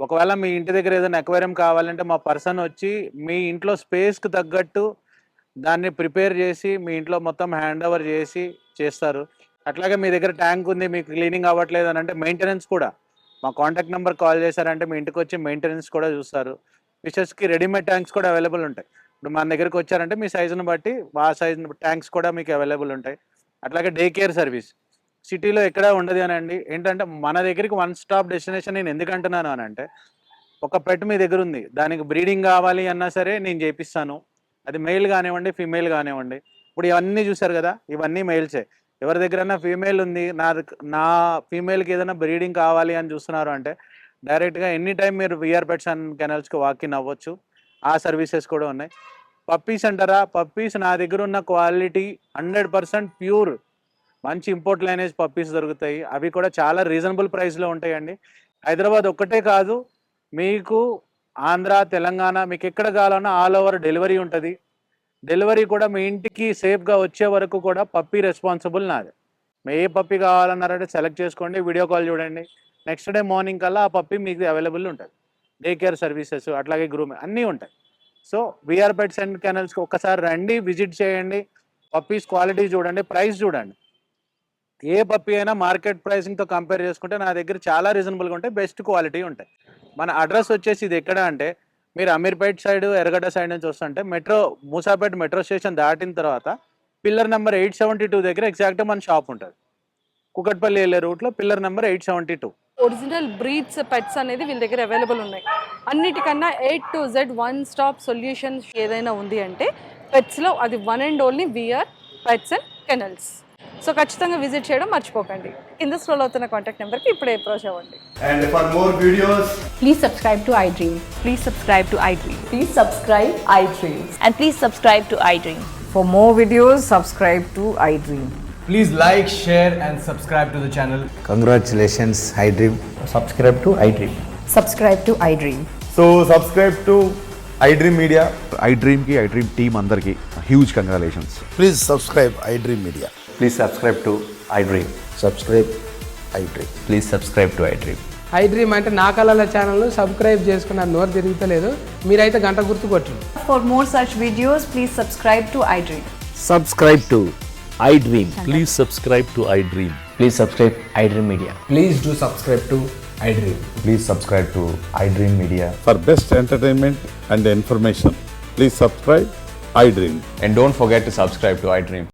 ఒకవేళ మీ ఇంటి దగ్గర ఏదైనా ఎక్వేరియం కావాలంటే మా పర్సన్ వచ్చి మీ ఇంట్లో స్పేస్కి తగ్గట్టు దాన్ని ప్రిపేర్ చేసి మీ ఇంట్లో మొత్తం హ్యాండ్ ఓవర్ చేసి చేస్తారు. అట్లాగే మీ దగ్గర ట్యాంక్ ఉంది, మీకు క్లీనింగ్ అవ్వట్లేదు అని అంటే మెయింటెనెన్స్ కూడా మా కాంటాక్ట్ నెంబర్ కాల్ చేశారంటే మీ ఇంటికి వచ్చి మెయింటెనెన్స్ కూడా చూస్తారు. ఫిషెస్కి రెడీమేడ్ ట్యాంక్స్ కూడా అవైలబుల్ ఉంటాయి. ఇప్పుడు మన దగ్గరికి వచ్చారంటే మీ సైజుని బట్టి ఆ సైజు ట్యాంక్స్ కూడా మీకు అవైలబుల్ ఉంటాయి. అట్లాగే డే కేర్ సర్వీస్ సిటీలో ఎక్కడ ఉండదు అని అండి. ఏంటంటే మన దగ్గరికి వన్ స్టాప్ డెస్టినేషన్ నేను ఎందుకు అంటున్నాను అని అంటే, ఒక పెట్ మీ దగ్గర ఉంది, దానికి బ్రీడింగ్ కావాలి అన్నా సరే నేను చేపిస్తాను. అది మెయిల్ కానివ్వండి, ఫీమేల్ కానివ్వండి. ఇప్పుడు ఇవన్నీ చూసారు కదా, ఇవన్నీ మెయిల్సే. ఎవరి దగ్గరైనా ఫీమేల్ ఉంది, నా ఫీమేల్కి ఏదైనా బ్రీడింగ్ కావాలి అని చూస్తున్నారు అంటే డైరెక్ట్గా ఎనీ టైం మీరు విఆర్ పెట్స్ అండ్ కెనల్స్కి వాకిన్ అవ్వచ్చు. ఆ సర్వీసెస్ కూడా ఉన్నాయి. పప్పీస్ అంటారా, పప్పీస్ నా దగ్గర ఉన్న క్వాలిటీ 100% ప్యూర్ మంచి ఇంపోర్ట్ లైనేజ్ పప్పీస్ దొరుకుతాయి. అవి కూడా చాలా రీజనబుల్ ప్రైస్లో ఉంటాయండి. హైదరాబాద్ ఒక్కటే కాదు, మీకు ఆంధ్ర, తెలంగాణ, మీకు ఎక్కడ కావాలన్నా ఆల్ ఓవర్ డెలివరీ ఉంటుంది. డెలివరీ కూడా మీ ఇంటికి సేఫ్గా వచ్చే వరకు కూడా పప్పీ రెస్పాన్సిబుల్ నాది. మీ ఏ పప్పీ కావాలన్నారంటే సెలెక్ట్ చేసుకోండి, వీడియో కాల్ చూడండి, నెక్స్ట్ డే మార్నింగ్ కల్లా ఆ పప్పీ మీకు అవైలబుల్ ఉంటుంది. డే కేర్ సర్వీసెస్ అట్లాగే గ్రూమింగ్ అన్నీ ఉంటాయి. సో విఆర్ పెట్స్ అండ్ కెనల్స్కి ఒక్కసారి రండి, విజిట్ చేయండి, పప్పీస్ క్వాలిటీ చూడండి, ప్రైస్ చూడండి. ఏ పప్పీ అయినా మార్కెట్ ప్రైసింగ్తో కంపేర్ చేసుకుంటే నా దగ్గర చాలా రీజనబుల్గా ఉంటాయి, బెస్ట్ క్వాలిటీ ఉంటాయి. మన అడ్రస్ వచ్చేసి ఇది ఎక్కడ అంటే, మీరు అమీర్పేట్ సైడ్, ఎర్రగడ్డ సైడ్ నుంచి వస్తుంటే మూసాపేట మెట్రో స్టేషన్ దాటిన తర్వాత పిల్లర్ నెంబర్ 872 దగ్గర ఎగ్జాక్ట్గా మన షాప్ ఉంటుంది. కుకట్పల్లి వెళ్ళే రూట్లో pillar number 872. Original breeds pets అనేది వీళ్ళ దగ్గర అవైలబుల్ ఉన్నాయి. అన్నిటికన్నా A to Z one stop solution ఏదైనా ఉంది అంటే పెట్స్లో అది one and only VR pets and kennels. So ఖచ్చితంగా విజిట్ చేయడం మర్చిపోకండి. కింద స్క్రోల్ అవుతున్న కాంటాక్ట్ నెంబర్కి ఇప్పుడే అప్రోచ్ అవ్వండి. And for more videos, Please subscribe to iDream. Please subscribe to iDream. Please subscribe iDream. And please subscribe to iDream. For more videos, subscribe to iDream. please like, share, and subscribe to the channel. Congratulations, iDream. Subscribe to iDream. Subscribe to iDream. So subscribe to iDream Media. iDream ki iDream team అందరికి huge congratulations. Please subscribe iDream Media. Please subscribe to iDream. Subscribe iDream. Please subscribe to iDream. iDream అంటే నా కళల channel subscribe చేసుకున్న నోరు తిరుగుతలేదు, మీరైతే గంట గుర్తు కొట్టండి. For more such videos, please subscribe to iDream. Subscribe to iDream. Please subscribe to iDream. Please subscribe iDream Media. Please do subscribe to iDream. Please subscribe to iDream Media. For best entertainment and information, please subscribe iDream. And don't forget to subscribe to iDream.